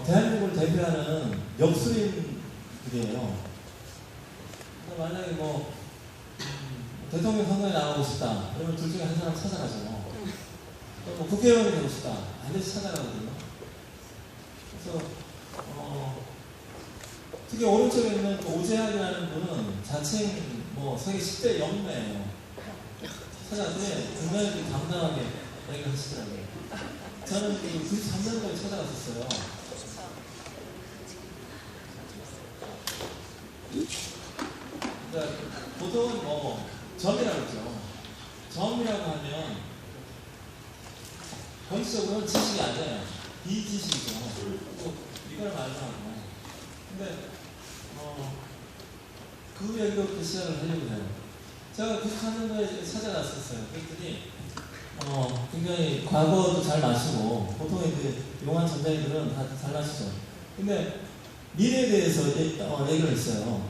대한민국을 대표하는 역술인들이에요. 만약에 뭐 대통령 선거에 나가고 싶다 그러면 둘 중에 한 사람 찾아가죠. 또 뭐 국회의원이 되고 싶다 반드시 찾아가거든요. 그래서 특히 오른쪽에 있는 오재학이라는 분은 자칭 뭐 세계 10대 영매예요. 찾아갔더니 굉장히 당당하게 얘기를 하시더라고요. 저는 93년도에 찾아갔었어요. 그러니까 보통은 뭐 점이라고 그러죠. 점이라고 하면 본질적으로는 지식이 아니에요. 비지식이죠. 이걸 말하고. 근데 그 얘기로 시작을 하려고 해요. 제가 94년도에 찾아갔었어요. 그랬더니 굉장히 과거도 잘 마시고 보통 이제 용한 전자인들은 다 잘 마시죠. 근데 미래에 대해서 얘기를 했어요.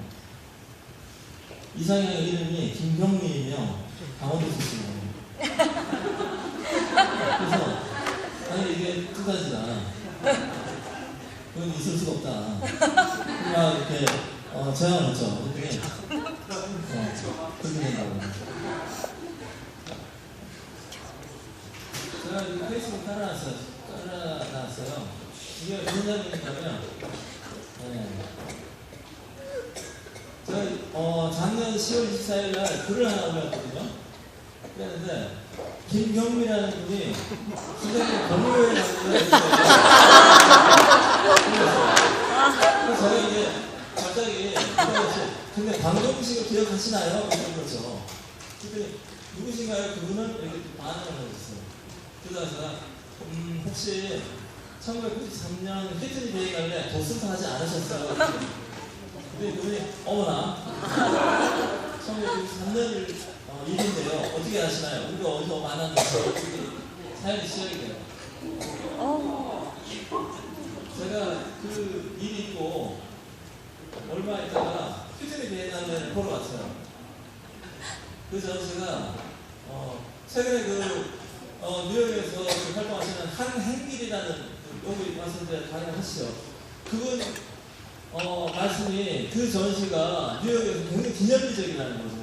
이상형의 이름이 김병민이며 강원도 출신이에요. 그래서 아니 이게 두 가지다. 그건 있을 수가 없다. 막 이렇게 제안을 했죠. 그랬더니 그렇게 된다고. 제가 이 페이스북 깔아놨어요. 이게 무슨 내용이냐면 제가 작년 10월 24일 날 글을 하나 올렸거든요. 그랬는데 김경민이라는 분이 선생님 법무회에 나오는데 그래서 제가 이제 갑자기 근데 방정식을 기억하시나요? 이런 거죠. 그랬더니 누구신가요? 그분은 이렇게 반응을 해줬어요. 그래서 제가 혹시 1993년 히트니 대회갈래 도슨타 하지 않으셨어요? 근데 그분이 어머나 1993년 일인데요. 어떻게 아시나요? 우리가 어디서 만났는지 사연이 시작이 돼요. 제가 그 일이 있고 얼마 있다가 히트니 대회갈래를 보러 왔어요. 그래서 제가 최근에 뉴욕에서 활동하시는 한행길이라는 여기 왔을 때 강연하시죠. 그분 말씀이 그 전시가 뉴욕에서 굉장히 기념비적이라는 거죠.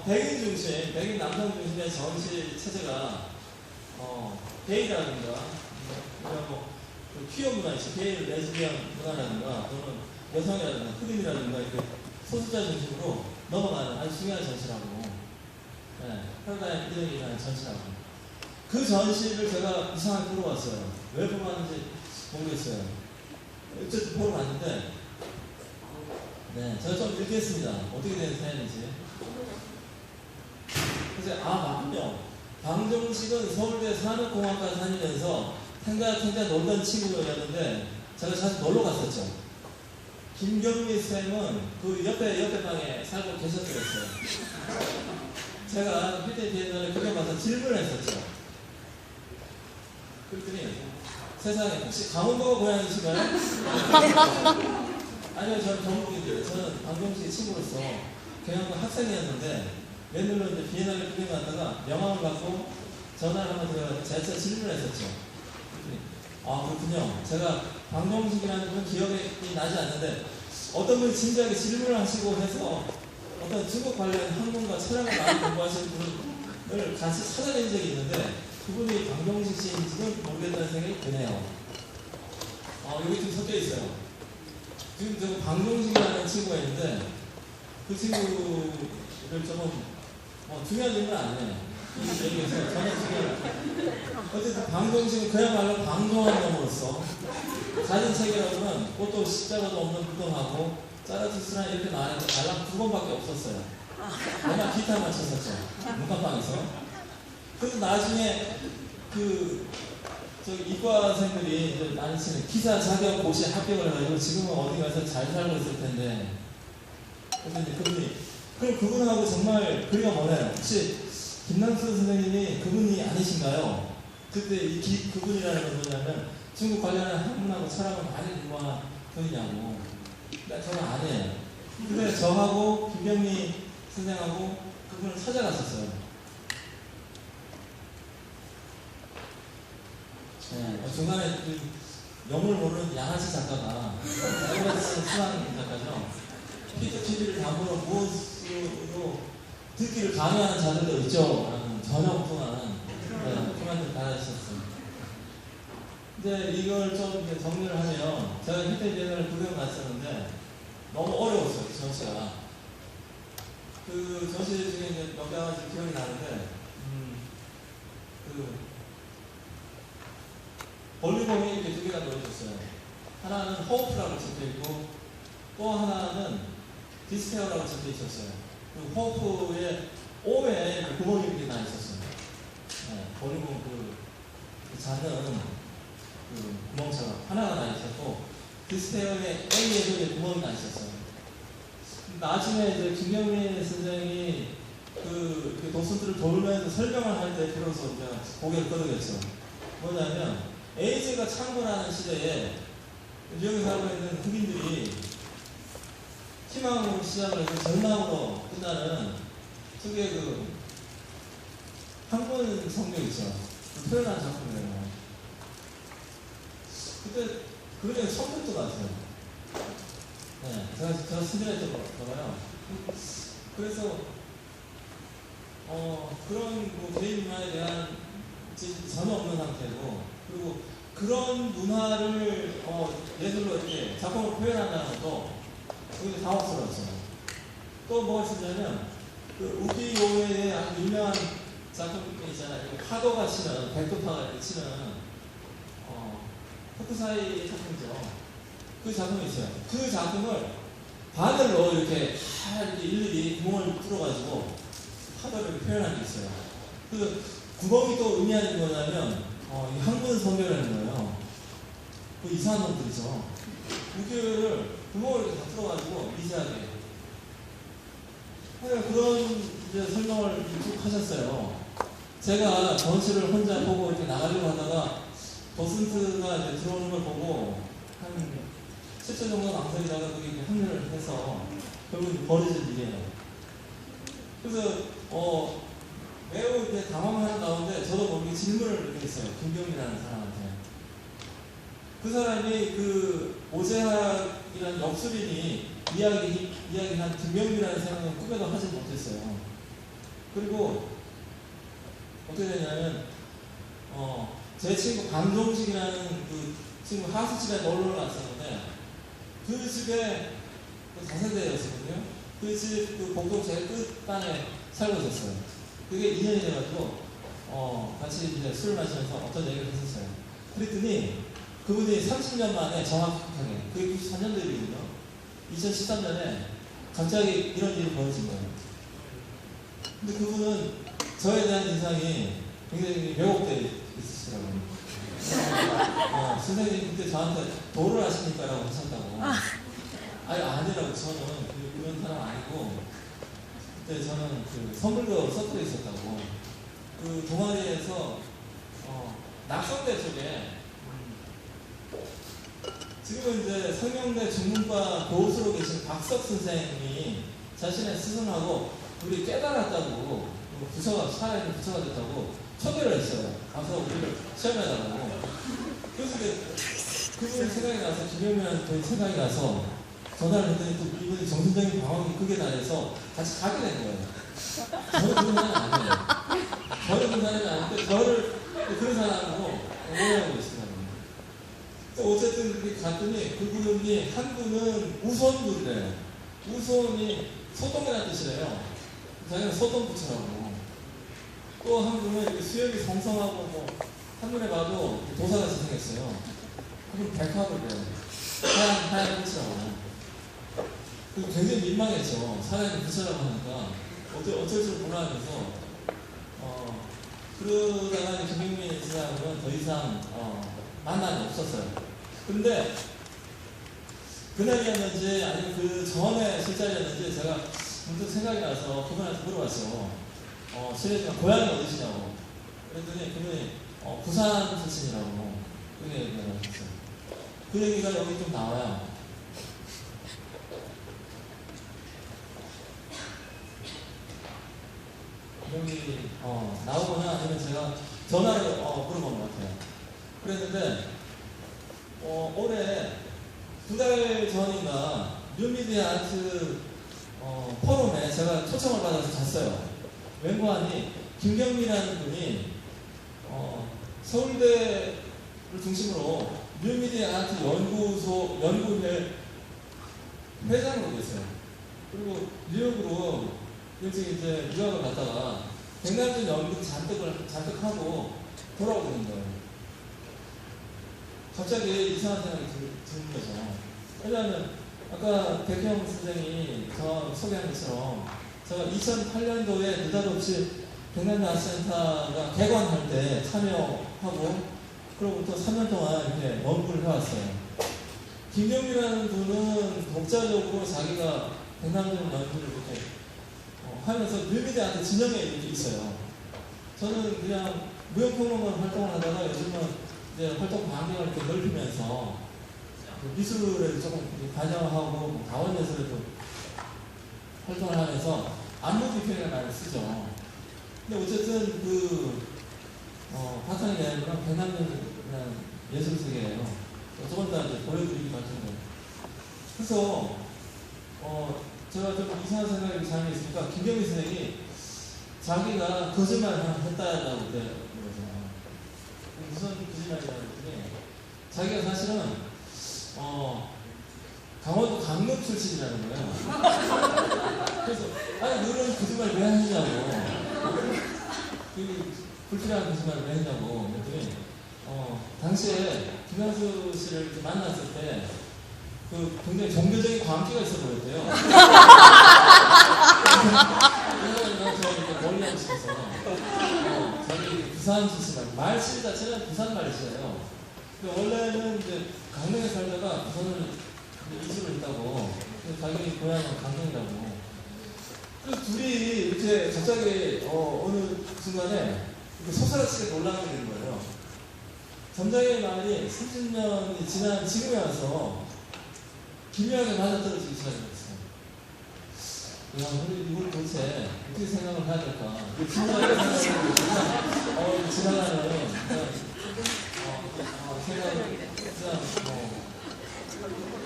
백인 중심, 백인 남성 중심의 전시 체제가 게이라든가 퀴어 문화 있죠. 게이 레즈비언 문화라든가 또는 여성이라든가 흑인이라든가 이렇게 소수자 중심으로 넘어가는 아주 중요한 전시라고. 패러다임 이동이라는 전시라고. 그 전시를 제가 이상하게 보러 왔어요. 왜 보러 왔는지 모르겠어요. 어쨌든 보러 왔는데, 제가 좀 읽겠습니다. 어떻게 된 사연인지. 그래서 맞군요. 방정식은 서울대 산업공학과 다니면서 탱자 놀던 친구였는데 제가 자주 놀러 갔었죠. 김경미 쌤은 그 옆에 방에 살고 계셨더랬어요. 제가 휴대 비엔날에 구경 가서 질문을 했었죠. 그랬더니 세상에 혹시 강원도가 고향이신가요? 아니요, 저는 경북인데요. 저는 방정식 친구로서 경영고 학생이었는데 웬일로 이제 비엔날에 구경 갔다가 명함을 받고 전화를 한번 드려가지고 제가 질문을 했었죠. 그렇군요. 제가 방정식이라는 분 기억이 나지 않는데 어떤 분이 진지하게 질문을 하시고 해서 어떤 중국 관련 학문과 철학을 많이 공부하시는 분을 같이 찾아낸 적이 있는데 그분이 방정식 씨인지는 모르겠다는 생각이 드네요. 여기 좀 섞여 있어요. 지금 저 방정식이라는 친구가 있는데 그 친구를 조금 중요한 인물은 아니에요. 이 얘기에서 전혀 중요한 어쨌든 방정식은 그야말로 방송한 놈으로서 사진 체계로는 꽃도 십자가도 없는 무덤하고 짜라투스랑 이렇게 나왔는데 달랑 2번밖에 없었어요. 맨날 기타만 쳤었죠. 문간방에서. 그래서 나중에 이과생들이 이제 많이 치는 기사 자격 고시 합격을 해가지고 지금은 어디 가서 잘 살고 있을 텐데. 그래서 이제 그분이, 그럼 그분하고 정말 거리가 멀어요. 혹시 김남수 선생님이 그분이 아니신가요? 그때 그분이라는 건 뭐냐면 중국 관련한 학문하고 철학을 많이 공부한 분이냐고. 저는 아니에요. 근데 저하고 김병미 선생하고 그분을 찾아갔었어요. 중간에 그 영을 모르는 양아치 작가가 수상 작가죠. 피터 TV를 담으로 무엇으로 듣기를 강요하는 자들도 있죠. 라는 전혀 엉뚱한 코멘트를 달아주셨어요. 근데 이걸 좀 이제 정리를 하면 제가 히트 비엔나를 구경 갔었는데 너무 어려웠어요. 그 전시가. 그 전시 중에 이제 몇 가지 기억이 나는데 그 볼륨이 이렇게 두 개가 넣어졌어요. 하나는 호프라고 적혀있고 또 하나는 디스페어라고 적혀있었어요. 그 호프의 O에 구멍이 이렇게 나 있었어요. 네, 볼륨 그 작은 그 구멍처럼 하나가 나 있었고 디스페어의 A에도 구멍이 나 있었어요. 나중에 이제 김경민 선생이 그 도슨들을 돌면서 설명을 할 때 비로소 제가 고개를 끄덕였죠. 뭐냐면 에이즈가 창궐하는 시대에 뉴욕에 살고 있는 흑인들이 희망으로 시작을 해서 절망으로 끝나는 특유의 그 한권 성경이죠. 그 표현한 작품이에요. 그때 그게 처음 듣던 것 같아요. 네, 제가 신뢰했던 거라요. 그래서 그런 뭐 개인 문화에 대한 전혀 없는 상태고, 그리고 그런 문화를 예술로 이렇게 작품으로 표현한다는 것도 굉장히 당혹스러웠어요. 또 뭐가 있었냐면 그 우키요에의 아주 유명한 작품이 있잖아요. 파도가 치는 백도파가 이렇게 치는 호쿠사이 작품이죠. 그 작품이 있어요. 그 작품을 바늘로 이렇게 일일이 구멍을 뚫어가지고 파도를 표현한 게 있어요. 그 구멍이 또 의미하는 게 뭐냐면 이 한군 성교라는 거예요. 그 이상한 놈들이죠. 우교를 구멍을 이렇게 다 뚫어가지고 미세하게. 그런 이제 설명을 쭉 하셨어요. 제가 전시를 혼자 보고 이렇게 나가려고 하다가 도슨트가 이제 들어오는 걸 보고 한 10초 정도 망설이다가 그게 합류를 해서 결국 버려진 일이에요. 그래서 매우 이제 당황하는 가운데 저도 모르게 질문을 이렇게 했어요. 김경민이라는 사람한테. 그 사람이 그 오제학이라는 역술인이 이야기한 김경민이라는 사람은 꿈에도 하지 못했어요. 그리고 어떻게 되냐면 제 친구 강종식이라는 그 친구 하수 집에 놀러 갔었는데 그 집에 그 4세대였거든요. 그 집 그 복도 제일 끝단에 살고 있었어요. 그게 2년이 돼가지고 같이 이제 술을 마시면서 어떤 얘기를 했었어요. 그랬더니 그분이 30년 만에 정확하게 그게 94년도 일이거든요. 2013년에 갑자기 이런 일이 벌어진 거예요. 근데 그분은 저에 대한 인상이 굉장히 왜곡되어 있으시더라고요. 선생님 그때 저한테 도를 하십니까? 라고 하셨다고. 아니라고. 저는 그런 사람 아니고 그때 저는 그 선물도 섞여 있었다고. 그 동아리에서 낙성대 쪽에 지금은 이제 성명대 중문과 교수로 계신 박석 선생님이 자신의 스승하고 우리 깨달았다고 부처가 살아있는 부처가 됐다고 초대를 했어요. 가서 우리를 시험해달라고. 그래서 그분 생각이 나서 김영민한테 생각이 나서 전화를 했더니 또 이분이 정신적인 방황이 크게 나해서 같이 가게 된 거예요. 저는 그런 사람이 아니에요. 저는 그런 사람이 아닌데 저를 그런 사람으로 오해하고 있어요. 어쨌든 그렇게 갔더니 그분이 한 분은 우손부래요. 우손이 소돔이라는 뜻이래요. 자기는 소돔부처라고. 또 한 분은 수염이 성성하고 뭐 한눈에 봐도 도사같이 생겼어요. 그분 백합을래요. 하얀 부처라고. 굉장히 민망했죠. 사람이 부처라고 하니까 어쩔 줄 몰라 하면서 그러다가 김경민 사람은 더 이상 만남이 없었어요. 근데 그날이었는지 아니면 그 전에 술자리였는지 제가 문득 생각이 나서 그분한테 물어봤죠. 실례지만 고향이 어디시냐고. 그랬더니 그분이 부산 출신이라고 그 얘기를 하셨어요. 그 얘기가 여기 좀 나와요. 여기 나오거나 아니면 제가 전화를 물어본 것 같아요. 그랬는데 올해 2달 전인가 뉴미디어 아트 포럼에 제가 초청을 받아서 갔어요. 웬고하니 김경미라는 분이 서울대를 중심으로 뉴미디어 아트 연구회 회장으로 계세요. 그리고 뉴욕으로 일찍 이제 유학을 갔다가 백남준 연구 잔뜩 하고 돌아오게 된 거예요. 갑자기 이상한 생각이 드는 거죠. 왜냐하면 아까 백형 선생이 저 소개한 것처럼 제가 2008년도에 느닷없이 백남준 아트센터가 개관할 때 참여하고 그로부터 3년 동안 이렇게 연구를 해왔어요. 김경미라는 분은 독자적으로 자기가 백남준 연구를 이렇게 하면서 뉴미디어한테 진영에 이렇게 있어요. 저는 그냥 무역평론가 활동을 하다가 요즘은 이제 활동 반경을 이렇게 넓히면서 미술에 조금 반영하고 다원예술에도 활동을 하면서 안무 비평이라는 말을 쓰죠. 근데 어쨌든 바탕이 되는 건 백남준이라는 예술세계예요. 조금 더 이제 보여드리기도 할 텐데. 그래서 제가 좀 이상한 생각이 잠이 있으니까 김경미 선생이 자기가 거짓말을 하나 했다라고 그러잖아요. 무슨 거짓말이라고 했더니 자기가 사실은 강원도 강릉 출신이라는 거예요. 그래서 아니 너는 거짓말 왜 하느냐고, 불필요한 거짓말을 왜 했냐고 그랬더니 당시에 김현수 씨를 이렇게 만났을 때 굉장히 종교적인 광기가 있어 보였대요. 저 이렇게 멀리하고 싶어서 자기 부산 출신 말 실 자체는 부산 말이시에요. 원래는 이제 강릉에 살다가 부산을 이주를 했다고. 자기 고향은 강릉이라고. 그래서 둘이 이렇게 갑자기 어느 순간에 소스라치게 놀라게 되는 거예요. 점장의 말이 30년이 지난 지금에 와서 기묘하게 맞아떨어지기 시작했어요. 이걸 도대체 어떻게 생각을 해야 될까? 지나가는 생각을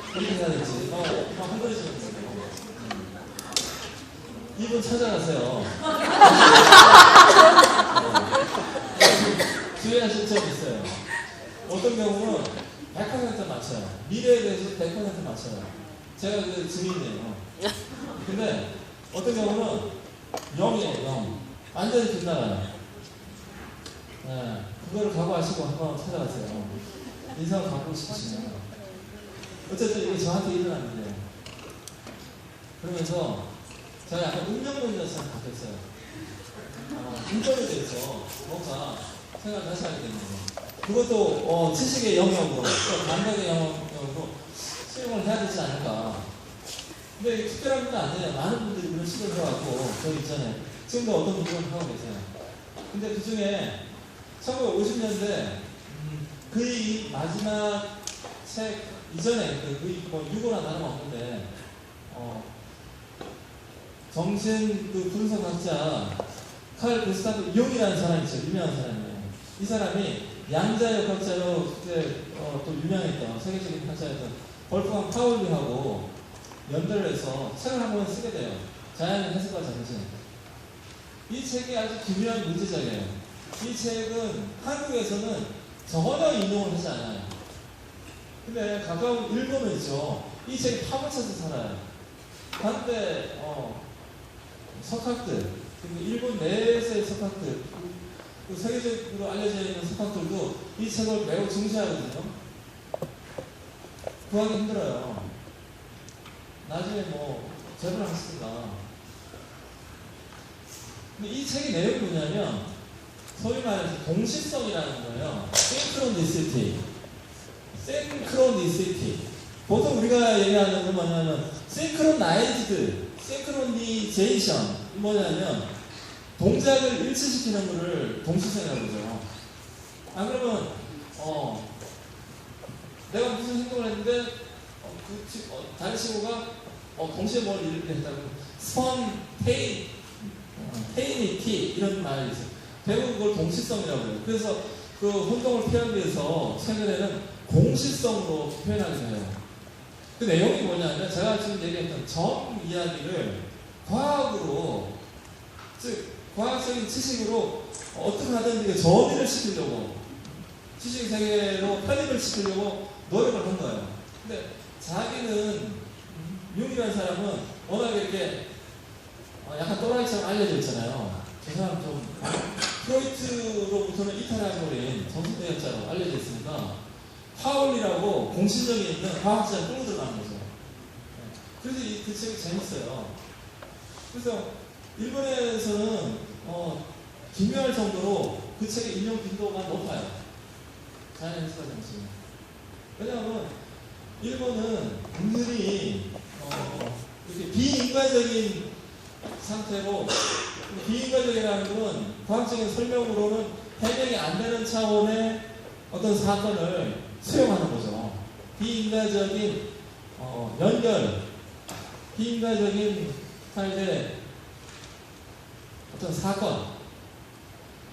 어떻게 해야 될지 막 흔들리시는 거예요. 이분 찾아가세요. 주의하실 점이 있어요. 어떤 경우는 100% 맞춰요. 미래에 대해서 100% 맞춰요. 제가 그 증인이에요. 근데 어떤 경우는 0이에요, 0. 완전히 빗나가요. 네, 그거를 각오하시고 한번 찾아가세요. 인상을 갖고 싶으시면. 어쨌든 이게 저한테 일어난 일이에요. 그러면서 제가 약간 운명론자처럼 바뀌었어요. 인권에 대해서 뭔가 생각을 다시 하게 됩니다. 그것도 지식의 영역으로, 또 감각의 영역으로 수용을 해야 되지 않을까. 근데 특별한 분은 안 돼요. 많은 분들이 그런 시도를 해왔고, 저 이전에. 지금도 어떤 분들은 하고 계세요. 근데 그 중에 1950년대 거의 마지막 책 이전에 거의 유고나 다름없는데, 정신 분석학자 칼 구스타프 융이라는 사람이 있어요. 유명한 사람이에요. 이 사람이 양자역 학자로 그때 또 유명했던 세계적인 학자였던 볼프강 파울리하고 연대를 해서 책을 한 권 쓰게 돼요. 자연의 해석과 정신. 이 책이 아주 기묘한 문제작이에요. 이 책은 한국에서는 전혀 인용을 하지 않아요. 근데 가까운 일본은 있죠. 이 책이 파묻혀서 살아요. 그런데 석학들, 일본 내에서의 석학들, 세계적으로 알려져 있는 석학들도 이 책을 매우 중시하거든요. 구하기 힘들어요. 나중에 제보를 하시든가. 근데 이 책의 내용이 뭐냐면 소위 말해서 동시성이라는 거예요. Synchronicity. 보통 우리가 얘기하는 건 뭐냐면 Synchronized, Synchronization 뭐냐면 동작을 일치시키는 거를 동시성이라고 그러죠. 그러면 내가 무슨 행동을 했는데 다른 친구가 동시에 뭘 일을 했다고 spontaneity 이런 말이 있어요. 대부분 그걸 동시성이라고 해요. 그래서 그 혼동을 피하기 위해서 최근에는 공식성으로 표현하게 돼요. 그 내용이 뭐냐면 제가 지금 얘기했던 점 이야기를 과학으로, 즉 과학적인 지식으로 어떻게 하든 정의를 시키려고, 지식 세계로 편입을 시키려고 노력을 한 거예요. 근데 자기는, 융이라는 사람은 워낙에 이렇게 약간 또라이처럼 알려져 있잖아요. 저 사람 좀 프로이트로부터는 이탈해버린 정신대학자로 알려져 있으니까 파울이라고 공신력이 있는 과학자를 끌고 들어가는 거죠. 그래서 그 책이 재밌어요. 그래서 일본에서는 기묘할 정도로 그 책의 인용 빈도가 높아요. 자연 해수가 정신. 왜냐하면 일본은 은근히 이렇게 비인간적인 상태로, 비인간적이라는 건 과학적인 설명으로는 해명이 안 되는 차원의 어떤 사건을 수용하는 거죠. 비인간적인 연결, 비인간적인 삶의 어떤 사건.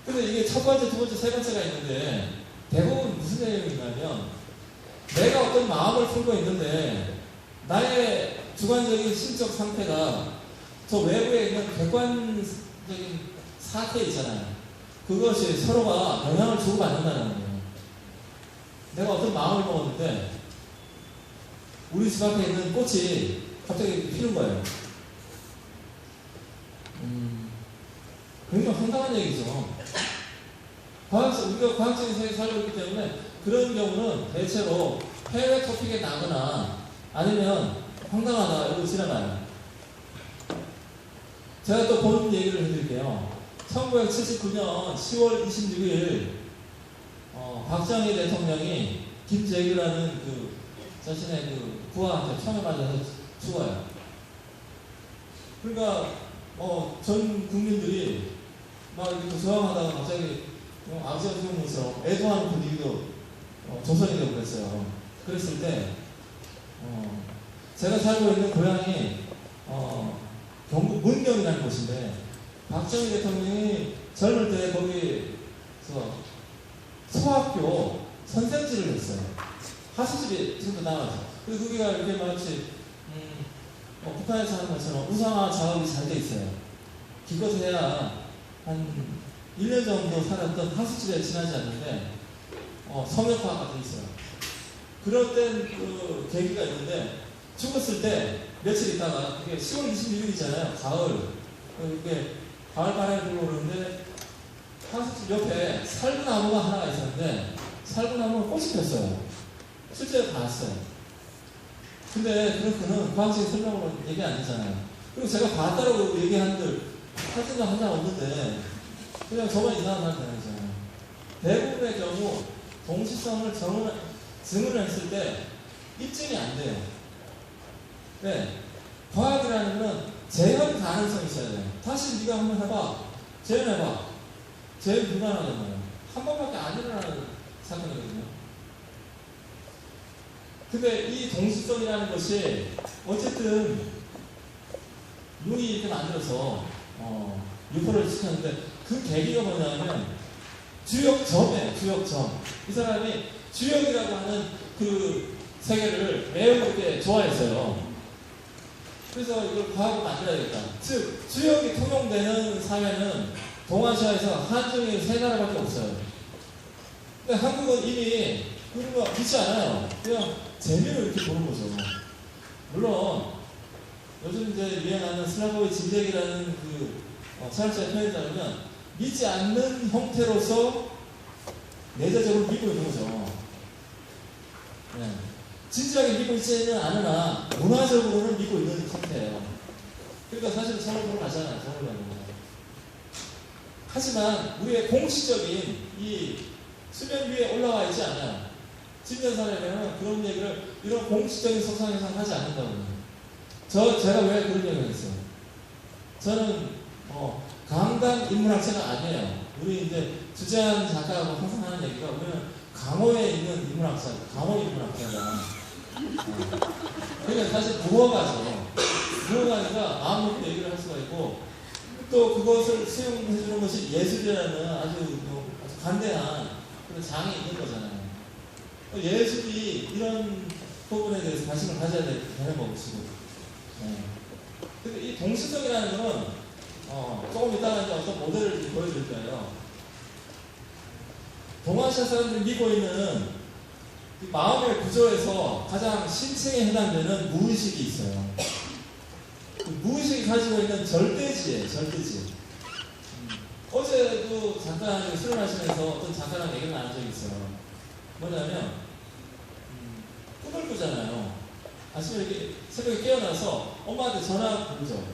근데 이게 첫 번째, 두 번째, 세 번째가 있는데 대부분 무슨 내용이냐면 내가 어떤 마음을 품고 있는데 나의 주관적인 심적 상태가 저 외부에 있는 객관적인 사태 있잖아요. 그것이 서로가 영향을 주고받는다는 거예요. 내가 어떤 마음을 먹었는데 우리 집 앞에 있는 꽃이 갑자기 피는 거예요. 굉장히 황당한 얘기죠. 우리가 과학적인 세계에 살고 있기 때문에 그런 경우는 대체로 해외 토픽에 나거나 아니면 황당하다 이러고 지나가요. 제가 또 본 얘기를 해드릴게요. 1979년 10월 26일 박정희 대통령이 김재규라는 그 자신의 그 부하한테 총에 맞아서 죽어요. 그러니까 전 국민들이 막 이렇게 저항하다가 갑자기 아버지가 죽은 것처럼 애도하는 분위기도 조성이 되고 그랬어요. 그랬을 때 제가 살고 있는 고향이 경북 문경이라는 곳인데 박정희 대통령이 젊을 때 거기서 소학교 선생질을 했어요. 하수집이 지금도 나가죠. 그리고 거기가 이렇게 마치 북한에서 하는 것처럼 우상화 작업이 잘 돼 있어요. 기껏해야 한 1년 정도 살았던 하수집에 지나지 않는데 성역화가 돼 있어요. 그럴 땐 그 계기가 있는데 죽었을 때 며칠 있다가 그게 10월 26일이잖아요. 가을. 이렇게 가을 바람이 불어오는데 하수집 옆에 살구나무가 하나가 있었는데 살구나무가 꽃이 폈어요. 실제로 봤어요. 근데 그는 과학적인 설명으로 얘기 안 되잖아요. 그리고 제가 봤다고 얘기하는들 사진도 한 장 없는데 그냥 저만 이상한 사람 되는 거잖아요. 대부분의 경우 동시성을 증언을 했을 때 입증이 안 돼요. 네. 과학이라는 건 재현 가능성이 있어야 돼요. 다시 네가 한번 해봐. 재현해봐. 재현 불가능하잖아요. 한 번밖에 안 일어나는 사건이거든요. 근데 이 동시성이라는 것이 어쨌든 융이 이렇게 만들어서 유포를 시켰는데 그 계기가 뭐냐면 주역점이에요. 주역점. 이 사람이 주역이라고 하는 그 세계를 매우 이렇게 좋아했어요. 그래서 이걸 과학을 만들어야겠다. 즉 주역이 통용되는 사회는 동아시아에서 한중일 세 나라밖에 없어요. 근데 한국은 이미 그런 거 믿지 않아요. 그냥 재미를 이렇게 보는 거죠. 물론 요즘 이제 유행하는 슬라보의 진작이라는 그 철학자의 표현에 따르면 믿지 않는 형태로서 내재적으로 믿고 있는 거죠. 네. 진지하게 믿고 있지는 않으나 문화적으로는 믿고 있는 상태예요. 그러니까 사실은 서울 보러 가잖아요. 서울 가는. 하지만 우리의 공식적인 이 수면 위에 올라와 있지 않아요. 진전사례는 그런 얘기를 이런 공식적인 석상에서 하지 않는다고요. 제가 왜 그런 얘기를 했어요? 저는 강단 인문학자가 아니에요. 우리 이제 주재한 작가하고 항상 하는 얘기가 우리는 강호에 있는 인문학자, 강호 인문학자가. 그러니까 사실 부어가죠. 부어가니까 마음 놓고 얘기를 할 수가 있고 또 그것을 수용해주는 것이 예술이라는 아주 간대한 그런 장이 있는 거잖아요. 예술이 이런 부분에 대해서 관심을 가져야 되는 거고 지금. 네. 근데 이 동시성이라는 거는 조금 이따가 이제 어떤 모델을 보여드릴 거예요. 동아시아 사람들이 믿고 있는 이 마음의 구조에서 가장 신층에 해당되는 무의식이 있어요. 그 무의식이 가지고 있는 절대지예요, 절대지. 어제도 잠깐 술을 마시면서 어떤 잠깐한 얘기를 나눈 적이 있어요. 뭐냐면, 꿈을 꾸잖아요. 아침에 이렇게 새벽에 깨어나서 엄마한테 전화 부르죠.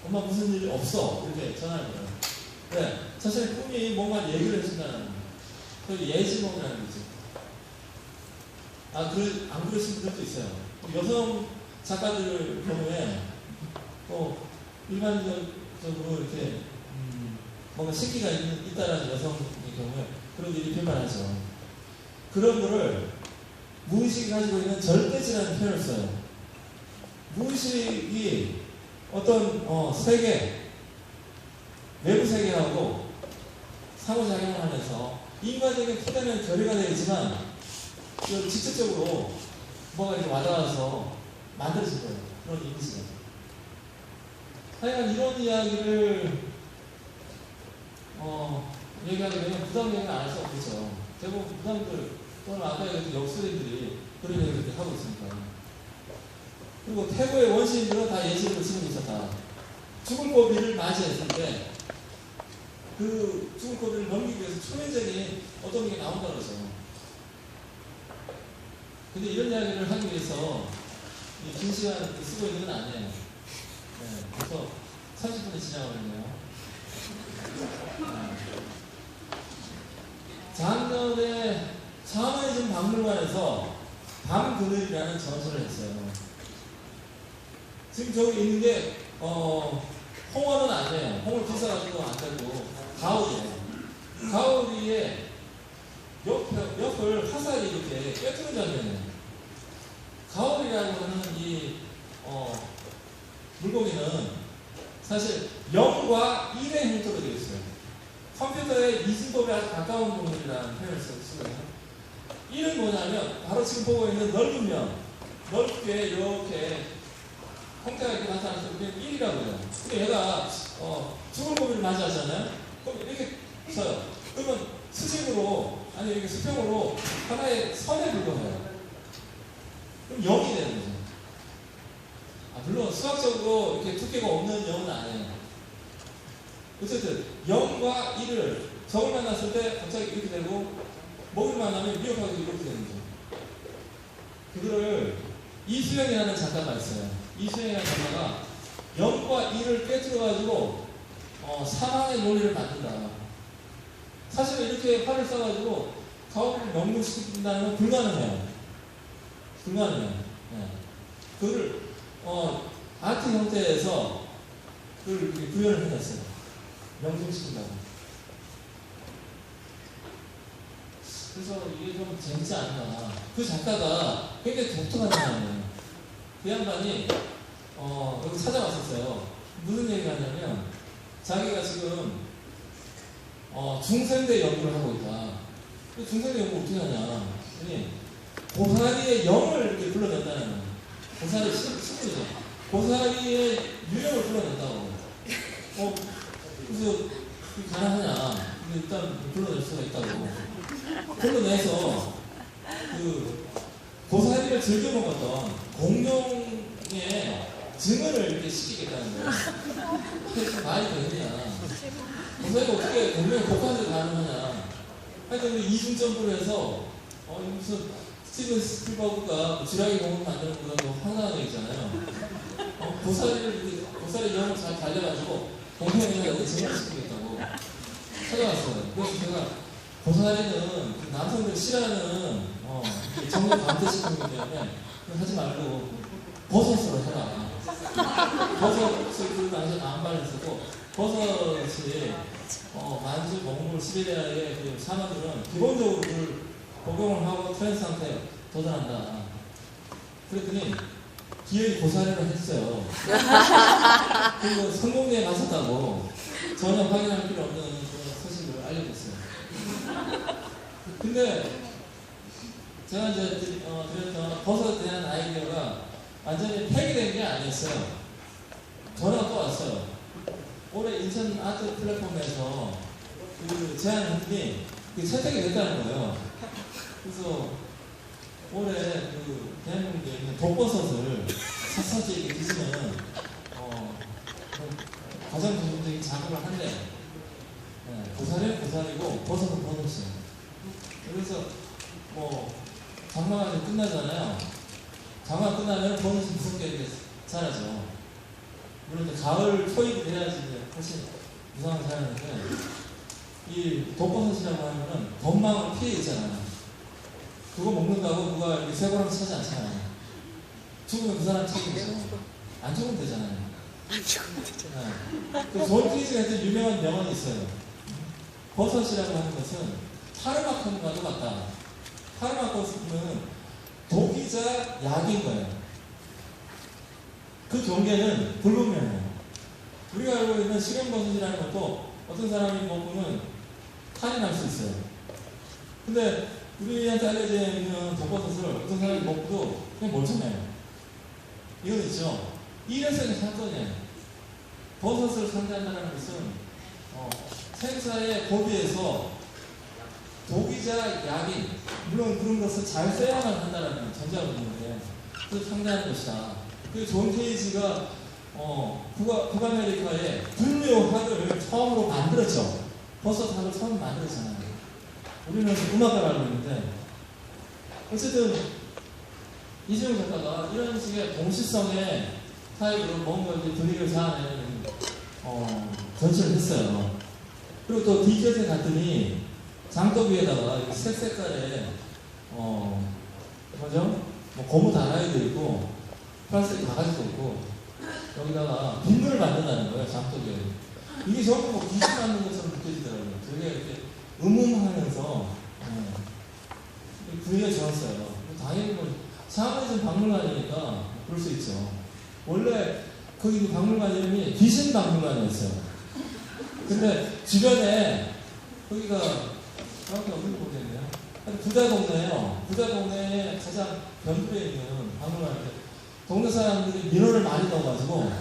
엄마 무슨 일이 없어. 이렇게 전화를 걸어요. 네, 자신의 꿈이 뭔가 얘기를 해준다는 그 예지몽이라는 거죠. 안 그러신 분들도 있어요. 여성 작가들 경우에 일반적으로 이렇게 뭔가 식기가 있다라는 여성의 경우에 그런 일이 필만하죠. 그런 거를 무의식이 가지고 있는 절대지라는 표현을 써요. 무의식이 어떤 세계, 외부 세계하고 상호작용을 하면서 인간적인 키다는 결의가 되지만 직접적으로 뭐가 이렇게 와닿아서 만들어질 거예요. 그런 이미지가. 하여간 이런 이야기를 얘기하게 되면 부담 얘기는 안 할 수 없겠죠. 대부분 부담들 또는 아까 얘기했던 역술인들이 그런 얘기를 하고 있으니까. 그리고 태고의 원시인들은 다 예시를 지니고 있었다. 죽을 고비를 맞이했을 때 그 죽을 고비를 넘기기 위해서 초면적인 어떤 게 나온다 그러죠. 근데 이런 이야기를 하기 위해서 긴 시간 쓰고 있는 건 아니에요. 네, 그래서 30분이 지나가거든요. 작년에 샤머니즘 박물관에서 밤그늘이라는 전시를 했어요. 지금 저기 있는 게 홍어는 아니에요. 홍을 비싸가지고 안 되고 가오리예요. 가오리에 옆을 화살이 이렇게 꿰뚫는 장면이에요. 가오리라고 하는 이 물고기는 사실 0과 1의 형태로 되어 있어요. 컴퓨터의 이진법에 아주 가까운 동물이라는 표현을 쓰거든요. 1은 뭐냐면 바로 지금 보고 있는 넓은 면, 넓게 이렇게 형태가 이렇게 나타나서 그게 1이라고 해요. 근데 얘가 죽을 고비를 맞이하잖아요. 그럼 이렇게 서요. 그러면 수직으로 아니 이렇게 수평으로 하나의 선에 불과해요. 그럼 0이 되는 거죠. 물론 수학적으로 이렇게 두께가 없는 0은 아니에요. 어쨌든 0과 1을 적을 만났을 때 갑자기 이렇게 되고 목을 만나면 미역하게 이렇게 되는 거죠. 그거를 이수영이라는 작가가 있어요. 이수영이라는 작가가 0과 1을 꿰뚫어가지고 사망의 논리를 만든다. 사실 이렇게 활을 써가지고 가오리를 명물시킨다는 건 불가능해요. 불가능해요. 네. 그거를 아트 형태에서 그걸 구현을 해놨어요. 명중시킨다고. 그래서 이게 좀 재밌지 않나. 그 작가가 굉장히 독특한 사람이에요. 그 양반이 여기 찾아왔었어요. 무슨 얘기를 하냐면 자기가 지금 중생대 연구를 하고 있다. 중생대 연구 어떻게 하냐. 고사리의 영을 이렇게 불러낸다는 거예요. 고사리 신분이죠. 고사리의 유형을 불러낸다고. 그래서 그게 가능하냐. 일단 불러낼 수가 있다고. 불러내서 그 고사리를 즐겨 먹었던 공룡의 증언을 이렇게 시키겠다는 거예요. 그게 말이 되느냐. 고사리가 어떻게 공룡의 복화를 가능하냐. 하여튼 이중점프를 해서 무슨 스티븐 스필버그가 쥐라기 공을 만드는 것보다 더 황당한 얘기잖아요. 고사리 영을 잘 달려가지고 공룡에 여기 증언을 시키겠다고 찾아왔어요. 그래서 제가 고사리는 그 남성들 싫어하는 정력 감퇴시키기 때문에 하지 말고 버섯으로 해라. 버섯을 그 당시에 안발을 쓰고 버섯이 만주, 몽골, 시베리아의 그 사마들은 기본적으로 그걸 복용을 하고 트랜스 상태에 도전한다. 그랬더니 기어이 고사리를 했어요. 그리고 성공리에 맞았다고 전혀 확인할 필요 없는 그런 소식을 알려줬어요. 근데 제가 이제 드렸던 버섯에 대한 아이디어가 완전히 폐기된 게 아니었어요. 전화가 또 왔어요. 올해 인천 아트 플랫폼에서 그 제안했더니 채택이 됐다는 거예요. 그래서 올해 그 대한민국에 있는 독버섯을 샅샅이 이렇게 뒤지면 가장 전문적인 작업을 한대. 네, 고사리는 고사리고 버섯은 버섯이에요. 그래서 뭐 장마가 이제 끝나잖아요. 장마 끝나면 버섯이 무섭게 이렇게 자라죠. 물론 이제 가을 초입이 돼야지 이제 훨씬 무성하게 자라는데 이 독버섯이라고 하면은 건망을 피해 있잖아요. 그거 먹는다고 누가 이렇게 쇠고랑 차지 않잖아요. 죽으면 그 사람 책임이죠. 안 죽으면 되잖아요. 안 죽으면 되잖아요. 그 존키즈한테 유명한 명언이 있어요. 버섯이라고 하는 것은 파르마콘과도 같다. 파르마콘은 독이자 약인 거예요. 그 경계는 불분명해요. 우리가 알고 있는 식용버섯이라는 것도 어떤 사람이 먹으면 탈이 날 수 있어요. 근데 우리한테 알려져 있는 독버섯을 어떤 사람이 먹고도 그냥 멀쩡해요. 이건 있죠. 이래서의 사건이에요. 버섯을 상대한다는 것은 생사의 고비에서 독이자 약인, 물론 그런 것을 잘 써야만 한다는 전제가 있는데 그걸 상대하는 것이다. 그 존 케이지가 북아메리카에 분뇨학을 처음으로 만들었죠. 버섯학을 처음 만들었잖아요. 우리는 음악을 알고 있는데 어쨌든 이재용 작가가 이런 식의 동시성의 타입으로 뭔가 분위기를 자아내는 전시를 했어요. 그리고 또 디켓에 갔더니 장독 위에다가 색 색깔의 뭐죠? 뭐 고무 다라이도 있고 플라스틱 바가지도 있고 여기다가 빗물을 만든다는 거예요. 장독 위에. 이게 전부 뭐 귀신 만든 것처럼 느껴지더라고요. 되게 이렇게 음음하면서 분위기가 좋았어요. 당연히 뭐 샤머니즘 박물관이니까 그럴 수 있죠. 원래 거기 박물관 이름이 귀신 박물관이었어요. 근데 주변에 거기가 정확히 어딘지 모르겠네요. 부자 동네예요. 부자 동네에 가장 변두리에 있는 박물관인데 동네 사람들이 민원을 많이 넣어가지고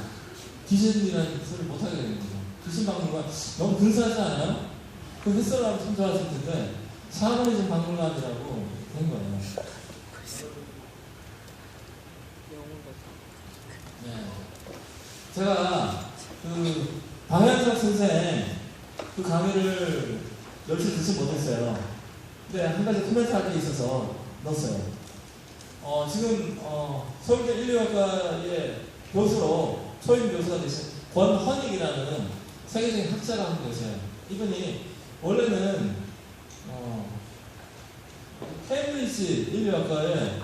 귀신이라는 소리를 못하게 되는 거죠. 귀신 박물관 너무 근사하지 않아요? 그 햇살을 참 좋아했을 텐데 샤머니즘 박물관이라고 된 거예요. 네. 제가 그 방향석 선생 그 강의를 열심히 듣지 못했어요. 근데 한 가지 코멘트 할 게 있어서 넣었어요. 지금 서울대 인류학과의 교수로 초임 교수가 되신 권헌익이라는 세계적인 학자가 한 분 계세요. 이분이 원래는 케임브리지 인류학과의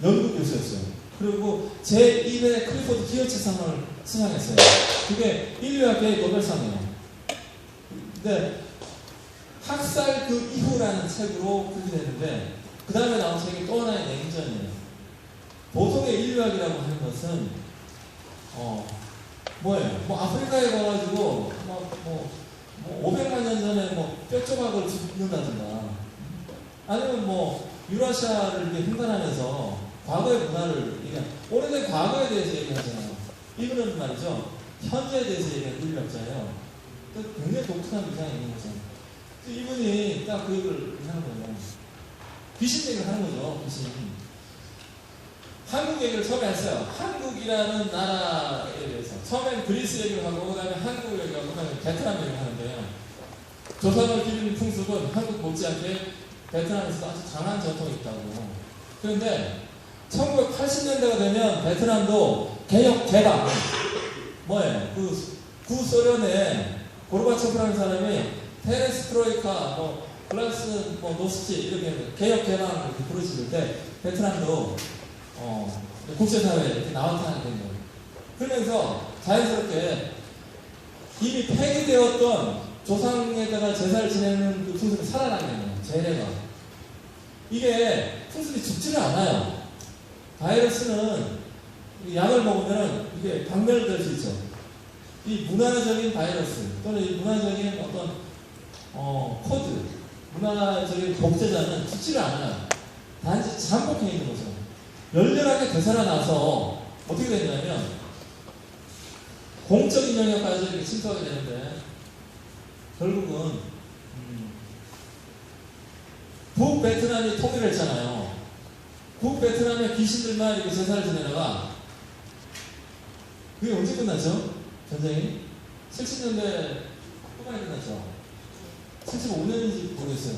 연구 교수였어요. 그리고 제1회 클리포드 기어치상을 수상했어요. 그게 인류학계의 노벨상이에요. 근데 학살 그 이후라는 책으로 그렇게 되는데 그 다음에 나온 책이 또 하나의 냉전이에요. 보통의 인류학이라고 하는 것은 뭐예요? 뭐 아프리카에 가가지고 뭐 500만 년 전에 뭐 뼈조각을 줍는다든가 아니면 뭐 유라시아를 이렇게 횡단하면서 과거의 문화를 오래된 과거에 대해서 얘기하잖아요. 이분은 말이죠. 현재에 대해서 얘기하는 인류학자예요. 굉장히 독특한 위상이 있는 거죠. 이분이 딱 그 얘기를 하는 거예요. 귀신 얘기를 하는 거죠. 귀신. 한국 얘기를 처음에 했어요. 한국이라는 나라에 대해서. 처음엔 그리스 얘기를 하고 그 다음에 한국 얘기를 하고 그 다음에 베트남 얘기를 하는데요. 조선을 기르는 풍습은 한국 못지않게 베트남에서 아주 강한 전통이 있다고. 그런데 1980년대가 되면 베트남도 개혁 개방 뭐예요? 그 구소련의 고르바초프라는 사람이 페레스트로이카 글라스 노스치 이렇게 개혁 개방 이렇게 부르짖을 때 베트남도 국제사회에 이렇게 나타나게 된 거예요. 그러면서 자연스럽게 이미 폐기되었던 조상에다가 제사를 지내는 그 풍습이 살아나게 된 거예요. 재래가. 이게 풍습이 죽지를 않아요. 바이러스는 약을 먹으면 이게 박멸될 수 있죠. 이 문화적인 바이러스 또는 이 문화적인 어떤 코드 문화적인 독재자는 죽지를 않아요. 단지 잠복해 있는 거죠. 열렬하게 되살아나서 어떻게 되냐면 공적인 영역까지 이렇게 침투하게 되는데 결국은 북베트남이 통일을 했잖아요. 북베트남의 귀신들만 이렇게 제사를 지내다가 그게 언제 끝났죠? 전쟁이? 70년대 후반에 끝났죠. 75년인지 모르겠어요.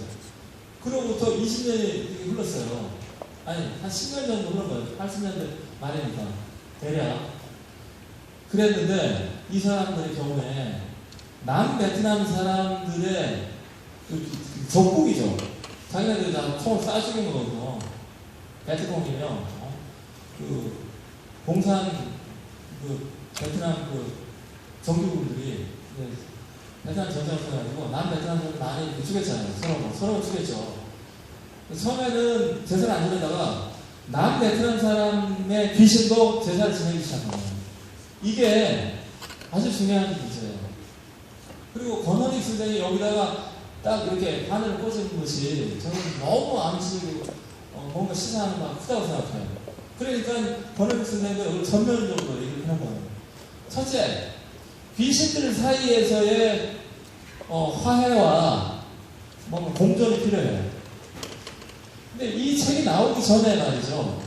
그로부터 20년이 이렇게 흘렀어요. 아니, 한 10년 정도 흘른 거예요. 80년대 말이니까. 대략. 그랬는데, 이 사람들의 경우에, 남베트남 사람들의 적국이죠. 자기네들이 다 총을 쏴 죽인 거거든요. 베트콩이면, 공산, 베트남 정규군들이, 베트남 전쟁을 통해가지고 남베트남들 많이 죽였잖아요. 서로 죽였죠. 처음에는 제사를 안 지내다가 남베트남 사람의 귀신도 제사를 지내기 시작한 거예요. 이게 아주 중요한 문제예요. 그리고 권원익 선생이 여기다가 딱 이렇게 바늘을 꽂은 것이 저는 너무 암시적이고 뭔가 시사하는 바가 크다고 생각해요. 그러니까 권원익 선생도 여기 전면적으로 얘기를 하는 거예요. 첫째, 귀신들 사이에서의 화해와 뭔가 공존이 필요해요. 근데 이 책이 나오기 전에 말이죠.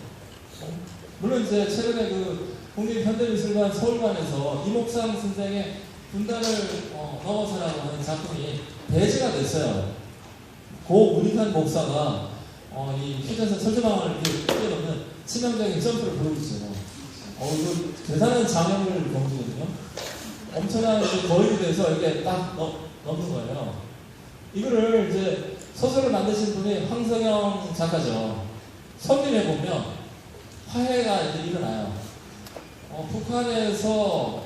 물론 이제 최근에 국립현대미술관 서울관에서 이목상 선생의 분단을 넘어서라고 하는 작품이 대지가 됐어요. 고 문익환 목사가 이 휴전선 철조망을 뛰어넘는 치명적인 점프를 보여주죠. 이거 대단한 장애물 경주거든요. 엄청난 거인이 돼서 이렇게 딱 넘는 거예요. 이거를 이제 소설을 만드신 분이 황석영 작가죠. 선림에 보면 화해가 이제 일어나요. 북한에서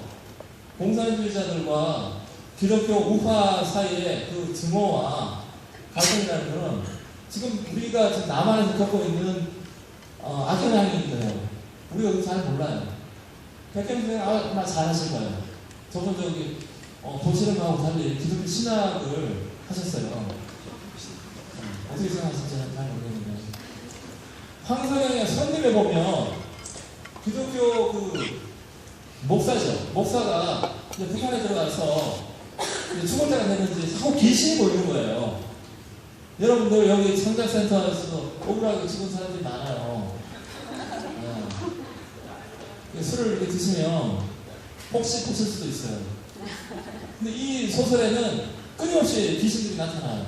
공산주의자들과 기독교 우파 사이의 그 증오와 갈등이라는 것은 지금 우리가 지금 남한에서 겪고 있는 악영향이기도 해요. 우리가 그거 잘 몰라요. 백경 선생님 아마 잘 하실 거예요. 저번 도시락하고 달리 기독교 신학을 하셨어요. 어떻게 생각하실지 잘 모르겠는데. 황석영의 선림에 보면 기독교 목사죠. 목사가 이제 북한에 들어가서 이제 죽을 때가 됐는지 자꾸 귀신이 보이는 거예요. 여러분들 여기 창작센터에서도 억울하게 죽은 사람들이 많아요. 술을 이렇게 드시면 혹시 보실 수도 있어요. 근데 이 소설에는 끊임없이 귀신들이 나타나요.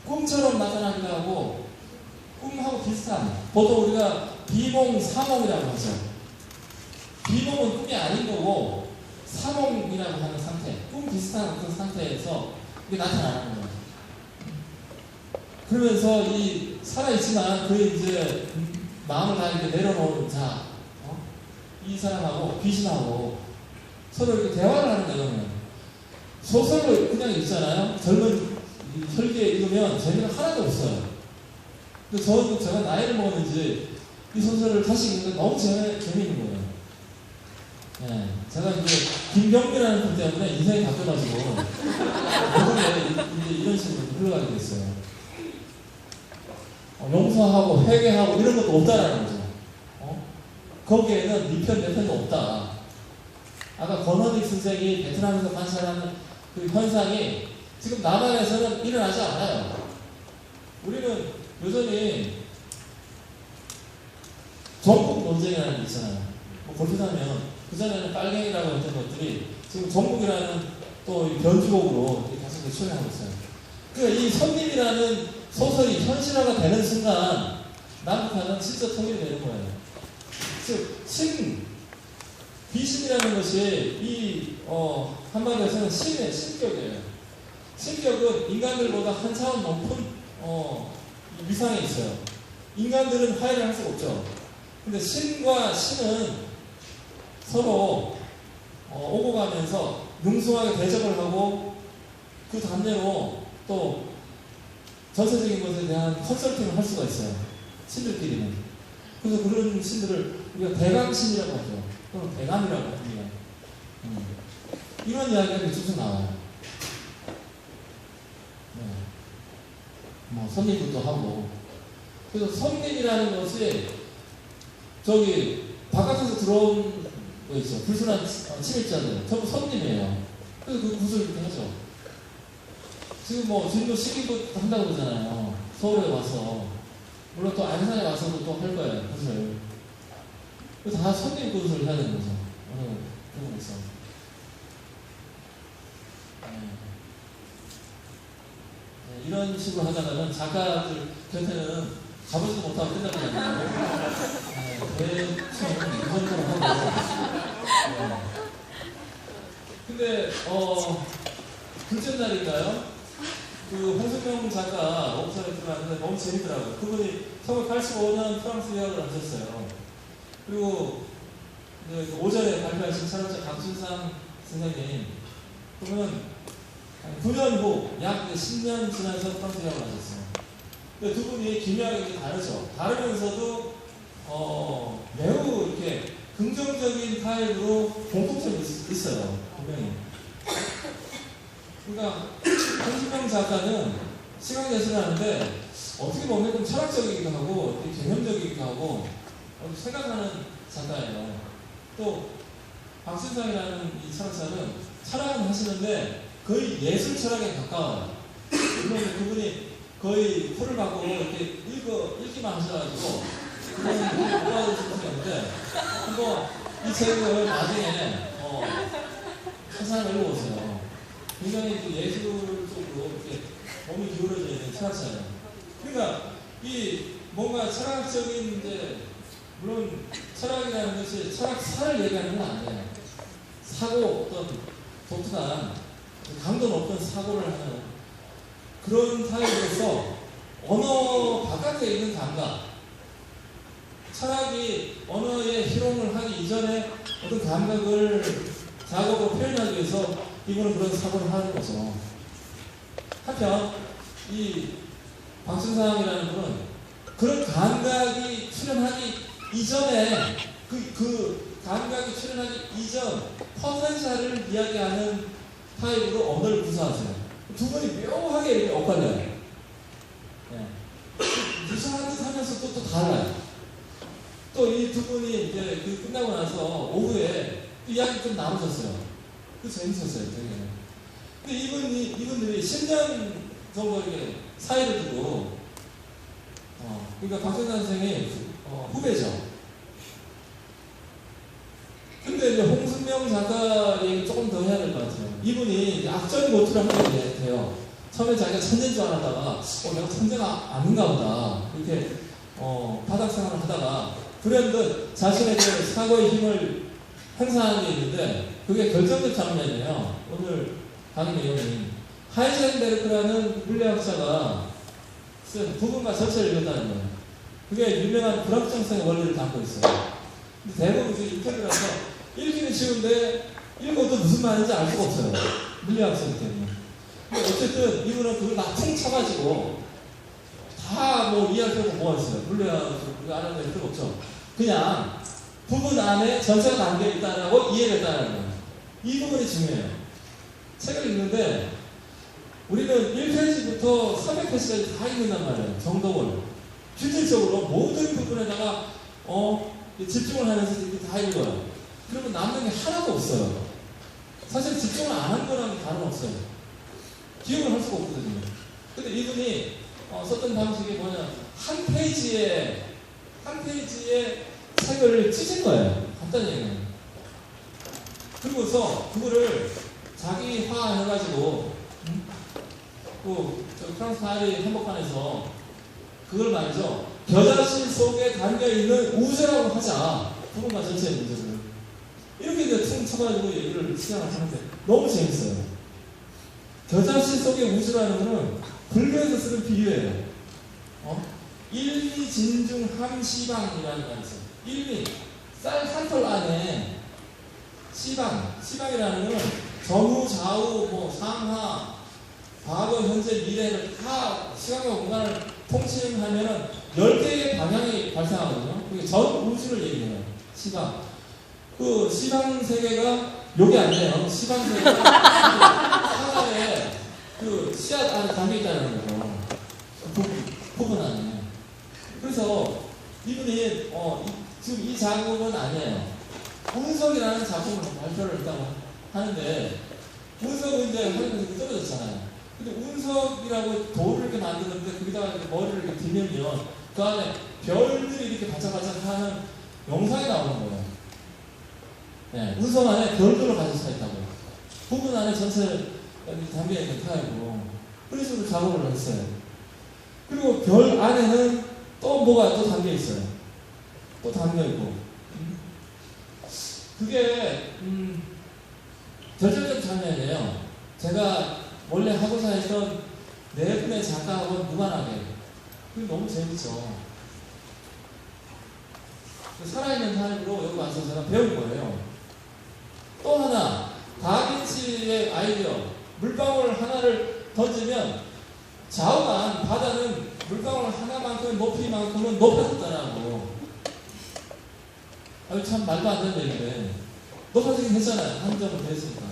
꿈처럼 나타나기도 하고 꿈하고 비슷한, 보통 우리가 비몽사몽이라고 하죠. 비몽은 꿈이 아닌 거고 사몽이라고 하는 상태, 꿈 비슷한 그 상태에서 이게 나타나는 거예요. 그러면서 이 살아있지만 그 이제 마음을 다 이렇게 내려놓은 자, 이 사람하고 귀신하고 서로 이렇게 대화를 하는 거예요. 소설을 그냥 읽잖아요. 젊은 혈기에 읽으면 재미가 하나도 없어요. 근데 제가 나이를 먹었는지 이 소설을 다시 읽는데 너무 재미있는 거예요. 네, 제가 이제 김경민이라는 분 때문에 인생이 바뀌어가지고 모든 게 이제 이런 식으로 흘러가게 됐어요. 용서하고 회개하고 이런 것도 없다라는 거죠. 거기에는 네 편, 내 편도 없다. 아까 권원익 선생이 베트남에서 관찰하는 그 현상이 지금 남한에서는 일어나지 않아요. 우리는 여전히 전국 논쟁이라는 게 있잖아요. 그렇게 하면 그전에는 빨갱이라고 했던 것들이 지금 전국이라는 또 변주곡으로 계속 출연하고 있어요. 그러니까 이 선림이라는 소설이 현실화가 되는 순간 남북한은 진짜 통일이 되는 거예요. 즉, 귀신이라는 것이 한마디에서는 신의 신격이에요. 신격은 인간들보다 한 차원 높은 위상에 있어요. 인간들은 화해를 할 수가 없죠. 근데 신과 신은 서로 오고 가면서 능숙하게 대접을 하고 그 반대로 또 전체적인 것에 대한 컨설팅을 할 수가 있어요. 신들끼리는. 그래서 그런 신들을 우리가 대감신이라고 하죠. 또는 대감이라고 합니다. 이런 이야기가 쭉쭉 나와요. 네. 뭐 손님부터 하고. 그래서 손님이라는 것이 저기 바깥에서 들어온 거 있죠. 불순한 침입자들 전부 손님이에요. 그래서 그 굿을 이렇게 하죠. 지금 뭐 주인도 식인굿 한다고 그러잖아요. 서울에 와서. 물론 또 안산에 와서도 또 할 거예요. 굿을. 그래서 다 손님 굿을 해야 되는 거죠. 어느 부분에서. 이런 식으로 하다가는 작가들 곁에는 가보지도 못하고 끝나거든요. 대충 이 정도로 하고. 근데 둘째 날인가요? 그 홍승명 작가 옥사를 들어갔는데 너무 재밌더라고요. 그분이 1985년 프랑스 유학을 하셨어요. 그리고 이제 오전에 발표하신 철학자 강춘상 선생님, 그러면 9년 후, 약 10년 지나서 프랑스 유학을 하셨어요. 근데 두 분이 기묘하게 다르죠. 다르면서도 매우 이렇게 긍정적인 타입으로 공통점이 있어요. 분명히. 그러니까 홍승명 작가는 시각예술을 하는데 어떻게 보면 좀 철학적이기도 하고 개념적이기도 하고 생각하는 작가예요. 또 박순상이라는 이 철학자는 철학은 하시는데 거의 예술 철학에 가까워요. 물론 그분이 거의 풀을 받고 이렇게 읽기만 하셔가지고 그분은 못 받으실 분이 있는데 한번 이 책을 나중에 한사람 읽어보세요. 굉장히 그 예술 쪽으로 이렇게 몸이 기울어져 있는 철학자예요. 그러니까 이 뭔가 철학적인 이제 물론 철학이라는 것이 철학사를 얘기하는 건 아니에요. 사고 어떤 독특한 강도 높은 사고를 하는 그런 타입으로서 언어 바깥에 있는 감각, 철학이 언어의 희롱을 하기 이전에 어떤 감각을 작업으로 표현하기 위해서 이분은 그런 사고를 하는 거죠. 한편 이 박순상이라는 분은 그런 감각이 출현하기 이전에 그 감각이 출현하기 이전 포텐셜을 이야기하는 타입으로 언어를 구사하세요. 두 분이 묘하게 이렇게 엇갈려요. 네. 유사한 듯 하면서 또 달라요. 또 이 두 분이 이제 끝나고 나서 오후에 이야기 좀 나누셨어요. 그 재밌었어요, 되게. 근데 이분들이 10년 정도 이렇게 사이를 두고, 그러니까 박준환 선생이 후배죠. 근데 이제 홍승명 작가 얘기 조금 더 해야 될 것 같아요. 이분이 악전 고투를 하게 돼요. 처음에 자기가 천재인 줄 알았다가, 내가 천재가 아닌가 보다. 이렇게, 바닥 생활을 하다가, 불현듯 자신의 그 사고의 힘을 행사하는 게 있는데, 그게 결정적 장면이에요. 오늘 강의 내용이. 하이젠베르크라는 물리학자가 쓴 부분과 전체를 읽었다는 거예요. 그게 유명한 불확정성의 원리를 담고 있어요. 근데 대부분 인터뷰라서 읽기는 쉬운데 읽어도 무슨 말인지 알 수가 없어요. 물리학자이기 때문에. 근데 어쨌든 이분은 그걸 다 퉁쳐가지고 다 뭐 이야기하고 뭐가 있어요. 물리학 우리가 알아낼 필요 없죠. 그냥 부분 안에 전체가 담겨 있다라고 이해를 했다는 거예요. 이 부분이 중요해요. 책을 읽는데 우리는 1페이지부터 300페이지까지 다 읽는단 말이에요. 정독을. 실질적으로 모든 부분에다가 집중을 하면서 이렇게 다 읽어요. 그러면 남는 게 하나도 없어요. 사실 집중을 안 한 거랑 다름없어요. 기억을 할 수가 없거든요. 근데 이분이 썼던 방식이 뭐냐, 한 페이지에 책을 찢은 거예요. 간단히 얘기하면. 그러고서 그거를 자기화 해가지고 프랑스 파리 한복판에서 그걸 말이죠. 겨자씨 속에 담겨있는 우주라고 하자. 부분과 전체의 문제를. 이렇게 이제 퉁 쳐가지고 얘기를 시작을 하는데 너무 재밌어요. 겨자씨 속의 우주라는 거는 불교에서 쓰는 비유예요. 일미진중함시방이라는 말이 있어요. 일미, 쌀 한 톨 안에 시방이라는 거는 전후, 좌우, 상하, 과거, 현재, 미래를 다 시간과 공간을 통칭하면 10개의 방향이 발생하거든요. 그게 전 우주를 얘기해요. 시방. 그 시방 세계가 요게 아니에요. 시방 세계가 하나의 그 씨앗 안에 담겨 있다는 거죠. 부분 안에. 그래서 이분이 지금 이 작업은 아니에요. 운석이라는 작품을 발표를 했다고 하는데, 운석은 이제 하늘에서 떨어졌잖아요. 근데 운석이라고 돌을 이렇게 만드는데 거기다가 이렇게 머리를 이렇게 들면 그 안에 별들이 이렇게 반짝반짝 하는 영상이 나오는 거예요. 네, 운석 안에 별들로 가득 차 있다고요. 부분 안에 전체 담겨 있는 타입으로. 그래서 그 작업을 했어요. 그리고 별 안에는 또 뭐가 또 담겨 있어요. 또 담겨 있고. 그게 결정적 장면이에요. 제가 원래 하고자 했던 네 분의 작가하고 무관하게. 그게 너무 재밌죠. 살아있는 타입으로 여기 와서 제가 배운 거예요. 또 하나, 다빈치의 아이디어. 물방울 하나를 던지면 좌우간 바다는 물방울 하나만큼 높이만큼은 높아졌다라고. 참 말도 안 되는 얘기인데 높아지긴 했잖아요. 한 점을 됐으니까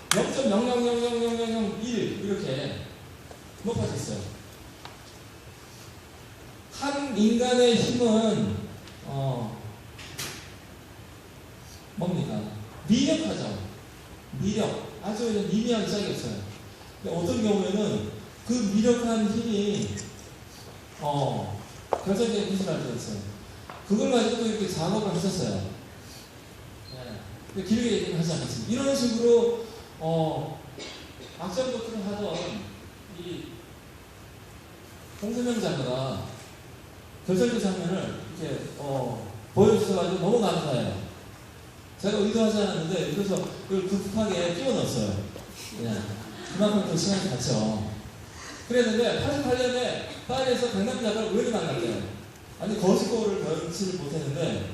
0.000001 이렇게 높아졌어요. 한 인간의 힘은 뭡니까? 미력하죠. 미력. 아주 미미한 짝이 없어요. 어떤 경우에는 그 미력한 힘이 결정적인 힘을 발휘했어요. 그걸 가지고 이렇게 작업을 하셨어요. 네. 길게 얘기는 하지 않겠습니다. 이런 식으로 악전도트를 하던 이 홍수명 작가가 결정적 장면을 이렇게 보여주셔가지고 너무 감사해요. 제가 의도하지 않았는데 그래서 그걸 급하게 끼워 넣었어요. 네. 그만큼 또 시간이 갔죠. 그랬는데 88년에 파리에서 백남 작가를 우연히 만났대요. 아니 거짓고를 면치를 못했는데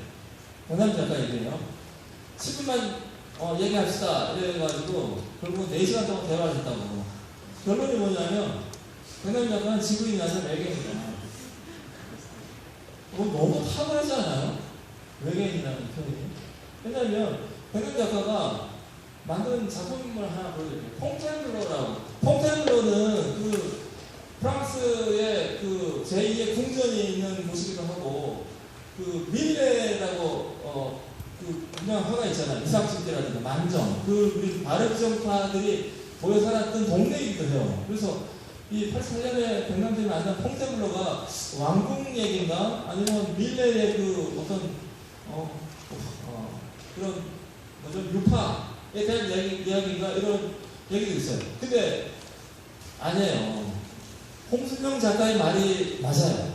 백남 작가 얘기해요. 10분만 얘기합시다 이래가지고 결국은 4시간 동안 대화를 했다고. 결론이 뭐냐면 백남 작가는 지구인이 아니라 외계인이다. 너무 탁월하지 않아요? 외계인이라는 표현이. 왜냐면 백남 작가가 만든 작품을 하나 보여드릴게요. 퐁테블러라고. 퐁테블러는 그 프랑스의 그 제2의 궁전이 있는 곳이기도 하고, 그 밀레라고 그 유명한 화가 있잖아요. 이삭집게라든가 만정. 그 우리 바르정파들이 모여 살았던 동네이기도 해요. 그래서 이 88년에 백남들이 만난 퐁테블러가 왕궁 얘기인가 아니면 밀레의 그 어떤 그런 뭐죠 유파에 대한 이야기인가 이런 얘기도 있어요. 근데 아니에요. 홍순명 작가의 말이 맞아요.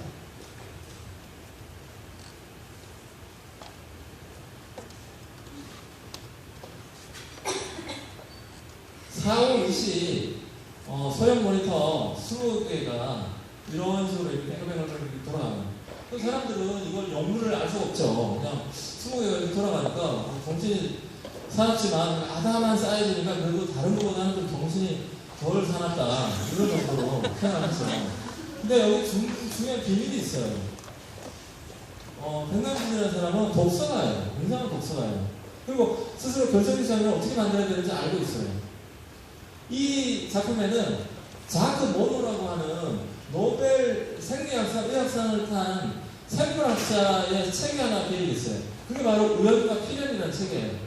사오이시 소형 모니터 20개가 이런 식으로 이렇게 뱅글뱅글 돌아가요. 그 사람들은 이걸 영문을 알 수가 없죠. 그냥 20개가 이렇게 돌아가니까 정신이 사납지만 아담한 사이즈니까 그래도 다른 것보다는 좀 정신이 덜 사납다 이런 정도로 생각을 했어요. 근데 여기 중요한 비밀이 있어요. 백남준이라는 사람은 독서가예요. 굉장한 독서가예요. 그리고 스스로 결정적 장면을 어떻게 만들어야 되는지 알고 있어요. 이 작품에는 자크 모노라고 하는 노벨 생리학상, 의학상을 탄 생물학자의 책이 하나 되어 있어요. 그게 바로 우연과 필연이라는 책이에요.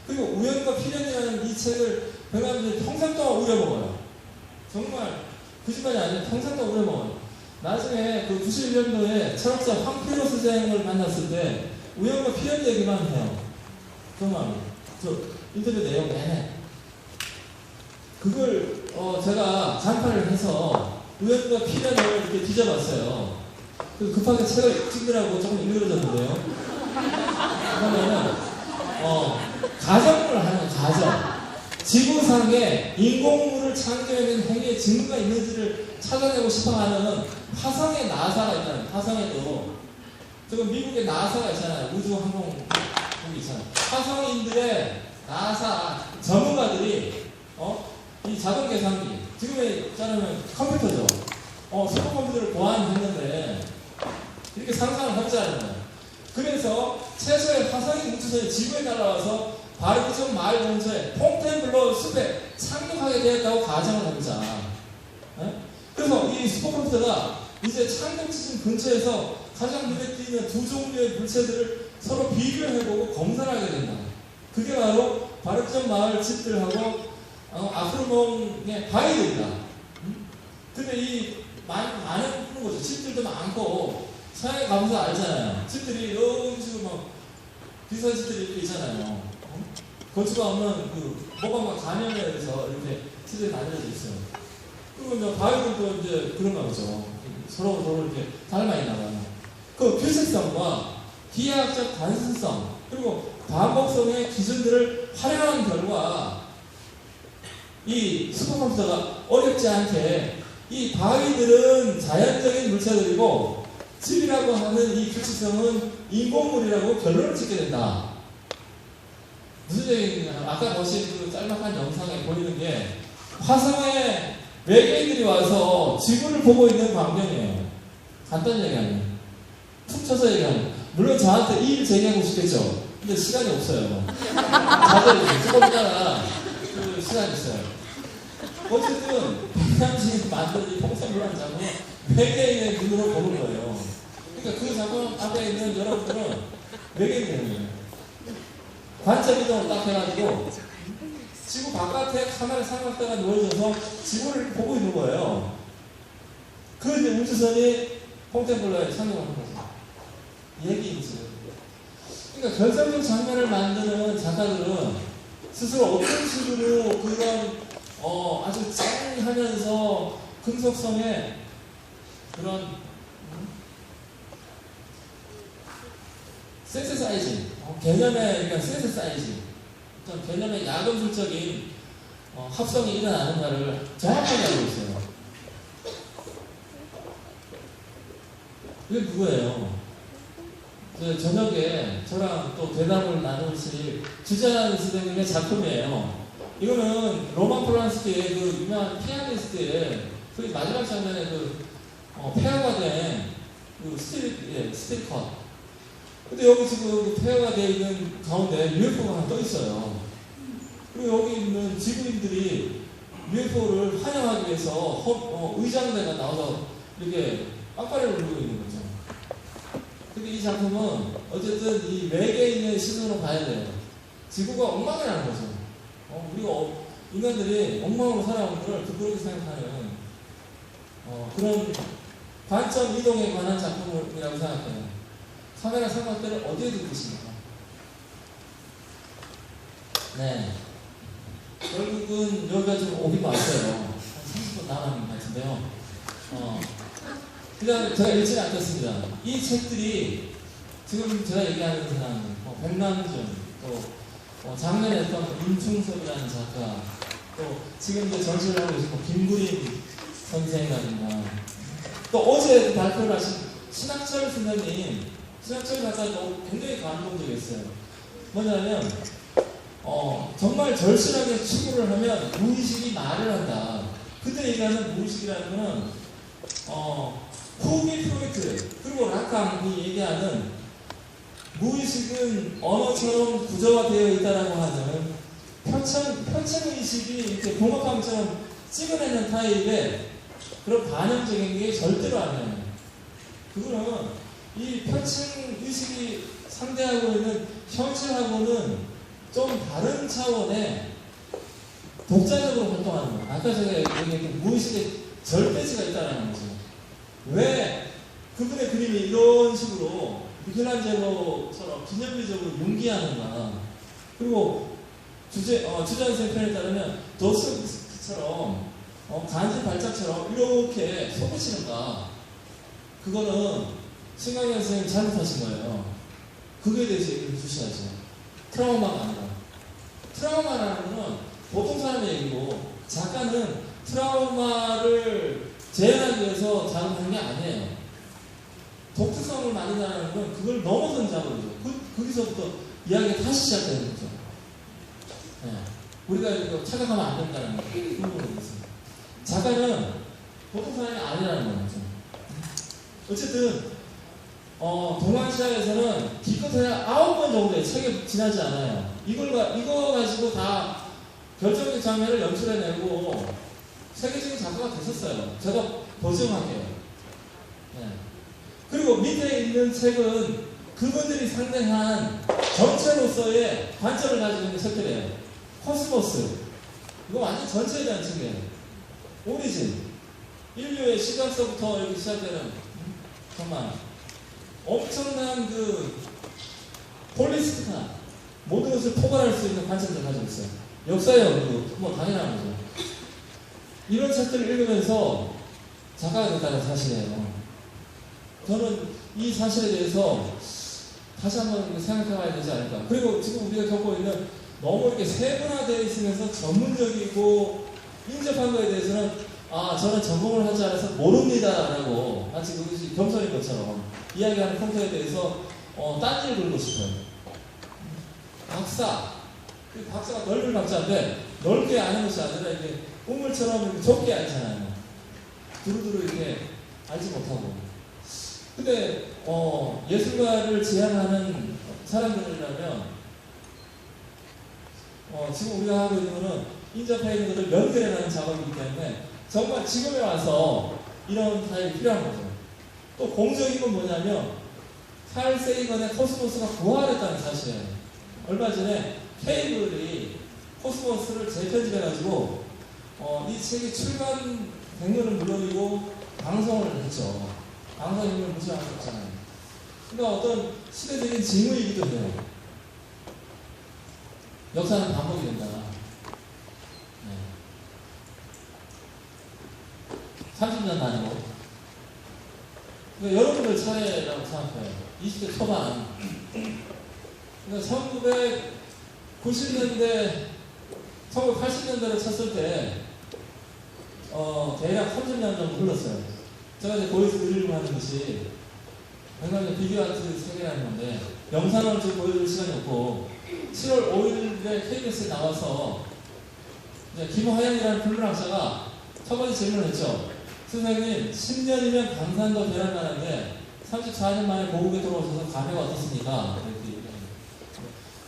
그리고 우연과 필연이라는 이 책을 백남준이 평생 동안 우려먹어요. 정말 거짓말이 아니라 평생 동안 우려먹어요. 나중에 그 91년도에 철학자 황필호 선생을 만났을 때 우연과 필연 얘기만 해요. 정말 저 인터뷰 내용 내내 그걸 제가 장판을 해서 우연과 필연을 이렇게 뒤져봤어요. 그래서 급하게 책을 찍느라고 조금 일그러졌는데요. 그러면은 가정을 하는 가정. 지구상에 인공물을 창조해낸 행위의 증거가 있는지를 찾아내고 싶어하는 화성의 나사가 있잖아요. 화성에도 지금 미국의 나사가 있잖아요. 우주항공국이 있잖아요. 화성인들의 나사 전문가들이 이 자동 계산기 지금에 자르면 컴퓨터죠. 슈퍼컴퓨터를 보완했는데 이렇게 상상을 해보자는 거예요. 그래서 최소의 화성인 우주선이 지구에 날아와서 바로 그쪽 마을 근처에 퐁텐블러 숲에 착륙하게 되었다고 가정을 해보자. 네? 그래서 그래서 이 슈퍼컴퓨터가 이제 창동 지진 근처에서 가장 눈에 띄는 두 종류의 물체들을 서로 비교해보고 검사를 하게 된다. 그게 바로 바르전 마을 집들하고 아프로몽의 바위들이다. 근데 이 많은 거죠. 집들도 많고 서양에 가면서 알잖아요. 집들이 이런 식으로 막 비싼 집들이 이렇게 있잖아요. 건축가 없는 그 모방과 감염에 의해서 이렇게 집들이 나뉘어져 있어요. 그리고 이제 바위들도 이제 그런가 보죠. 서로 이렇게 닮아 있나 봐요. 그 필수성과 기하학적 단순성 그리고 반복성의 기준들을 활용한 결과 이 슈퍼컴퓨터가 어렵지 않게 이 바위들은 자연적인 물체들이고 집이라고 하는 이 필수성은 인공물이라고 결론을 짓게 된다. 무슨 얘기냐면 아까 보신 그 짤막한 영상에 보이는 게 화성에 외계인들이 와서 지구를 보고 있는 광경이에요. 간단히 얘기하면 툭 쳐서 얘기하면 물론 저한테 이의를 제기하고 싶겠죠. 근데 시간이 없어요. 다들 조금 있다가 그 시간이 있어요. 어쨌든 백남신이 만든 이 폭탄물한 작품은 외계인의 눈으로 보는 거예요. 그러니까 그 작품 앞에 있는 여러분들은 외계인이 되는 거예요. 관점 이동을 딱 해가지고 지구 바깥에 카메라 삼각대가 놓여져서 지구를 보고 있는 거예요. 그 이제 우주선이 콩템플러에 착륙하는 거죠. 얘기이지. 그러니까 결정적 장면을 만드는 작가들은 스스로 어떤 식으로 그런 아주 쨍하면서 금속성의 그런 센세사이징 개념의 그러니까 센세사이징 어떤 개념의 야금술적인 합성이 일어나는가를 정확하게 알고 있어요. 이게 누구예요? 저녁에 저랑 또 대담을 나누실 주재환 선생님의 작품이에요. 이거는 로만 폴란스키의 그 유명한 피아니스트의 그 마지막 장면에 그 폐허가 된 그 스틸 컷. 근데 여기 지금 폐허가 되어 있는 가운데 UFO가 하나 떠 있어요. 그리고 여기 있는 지구인들이 UFO를 환영하기 위해서 의장대가 나와서 이렇게 빵빠레를 울리고 있는 거죠. 근데 이 작품은 어쨌든 이 외계인의 시선으로 봐야 돼요. 지구가 엉망이라는 거죠. 우리가 인간들이 엉망으로 살아온 걸 부끄럽게 생각하는 그런 관점 이동에 관한 작품이라고 생각해요. 카메라 삼각대를 어디에 두고 계십니까? 네. 결국은 여기가 좀 오긴 왔어요. 한 30분 남았는 것 같은데요. 그냥 제가 읽지는 않겠습니다. 이 책들이 지금 제가 얘기하는 사람, 백남준, 또 작년에 했던 임충섭이라는 작가, 또 지금 이제 전시를 하고 계신 김구림 선생이라든가, 또 어제 발표를 하신 신학철 선생님, 신학철 작가도 굉장히 감동적이었어요. 뭐냐면 정말 절실하게 추구를 하면 무의식이 말을 한다. 그때 얘기하는 무의식이라는 거는 후기 프로젝트 그리고 라칸이 얘기하는 무의식은 언어처럼 구조화되어 있다라고 하는 편층의식이 이렇게 봉합함처럼 찍어내는 타입의 그런 반영적인 게 절대로 아니에요. 그거는 이 편층의식이 상대하고 있는 현실하고는 좀 다른 차원의 독자적으로 활동하는 거예요. 아까 제가 얘기했던 무의식의 절대지가 있다는 거죠. 왜 그분의 그림이 이런 식으로 미켈란젤로처럼 기념비적으로 용기하는가. 그리고 주재환 선생님 편에 따르면 도스토옙스키처럼 간지 발작처럼 이렇게 솟구치는가. 그거는 신강현 선생님이 잘못하신 거예요. 그거에 대해서 얘기를 주셔야죠. 트라우마가 아니라. 트라우마라는 거는 보통 사람의 얘기고 작가는 트라우마를 재현하기 위해서 작업한 게 아니에요. 독특성을 만든다는 건 그걸 넘어선 작업이죠. 거기서부터 이야기가 다시 시작되는 거죠. 네. 우리가 이거 착각하면 안 된다는 거. 그런 부분이 있습니다. 작가는 보통 사람이 아니라는 거죠. 어쨌든 동아시아에서는 기껏해야 9번 정도의 책이 지나지 않아요. 이거 가지고 다 결정적 장면을 연출해내고 세계적인 작가가 됐었어요. 제가 보정할게요. 네. 그리고 밑에 있는 책은 그분들이 상대한 전체로서의 관점을 가지고 있는 책들이에요. 코스모스. 이거 완전 전체에 대한 책이에요. 오리진. 인류의 시작서부터 이렇게 시작되는 정말 엄청난 그 홀리스틱한 모든 것을 포괄할 수 있는 관점을 가지고 있어요. 역사의 연구, 뭐 당연한 거죠. 이런 책들을 읽으면서 작가가 됐다는 사실이에요. 저는 이 사실에 대해서 다시 한번 생각해봐야 되지 않을까. 그리고 지금 우리가 겪고 있는 너무 이렇게 세분화되어 있으면서 전문적이고 인접한 거에 대해서는 저는 전공을 하지 않아서 모릅니다라고 마치 그것이 겸손인 것처럼 이야기하는 풍토에 대해서 딴지를 걸고 싶어요. 박사, 그 박사가 넓은 박사인데 넓게 아는 것이 아니라 이게 우물처럼 이렇게 좁게 알잖아요. 두루두루 이렇게 알지 못하고. 근데 예술가를 지향하는 사람들이라면 지금 우리가 하고 있는 거는 인접해 있는 것을 연결해가는 작업이기 때문에 정말 지금에 와서 이런 타입이 필요한 거죠. 또 공적인 건 뭐냐면 칼 세이건의 코스모스가 부활했다는 사실이에요. 얼마 전에 케이블이 코스모스를 재편집해가지고 이 책이 출간 100년을 물론이고 방송을 했죠. 방송임을 무시할 수 없잖아요. 그러니까 어떤 시대적인 징후이기도 해요. 역사는 반복이 된다. 네. 30년 단위로. 그러니까 여러분들 차례라고 생각해요. 20대 초반. 그러니까 1990년대, 1980년대로 쳤을 때, 대략 30년 정도 흘렀어요. 제가 이제 보여드리려고 하는 것이, 백남의 비디오 아트 세계라는 건데, 영상을 좀 보여줄 시간이 없고, 7월 5일에 KBS에 나와서, 이제 김화영이라는 불문학자가 첫 번째 질문을 했죠. 선생님, 10년이면 강산도 변한다는데, 34년 만에 고국에 돌아오셔서 감회가 어떻습니까? 이렇게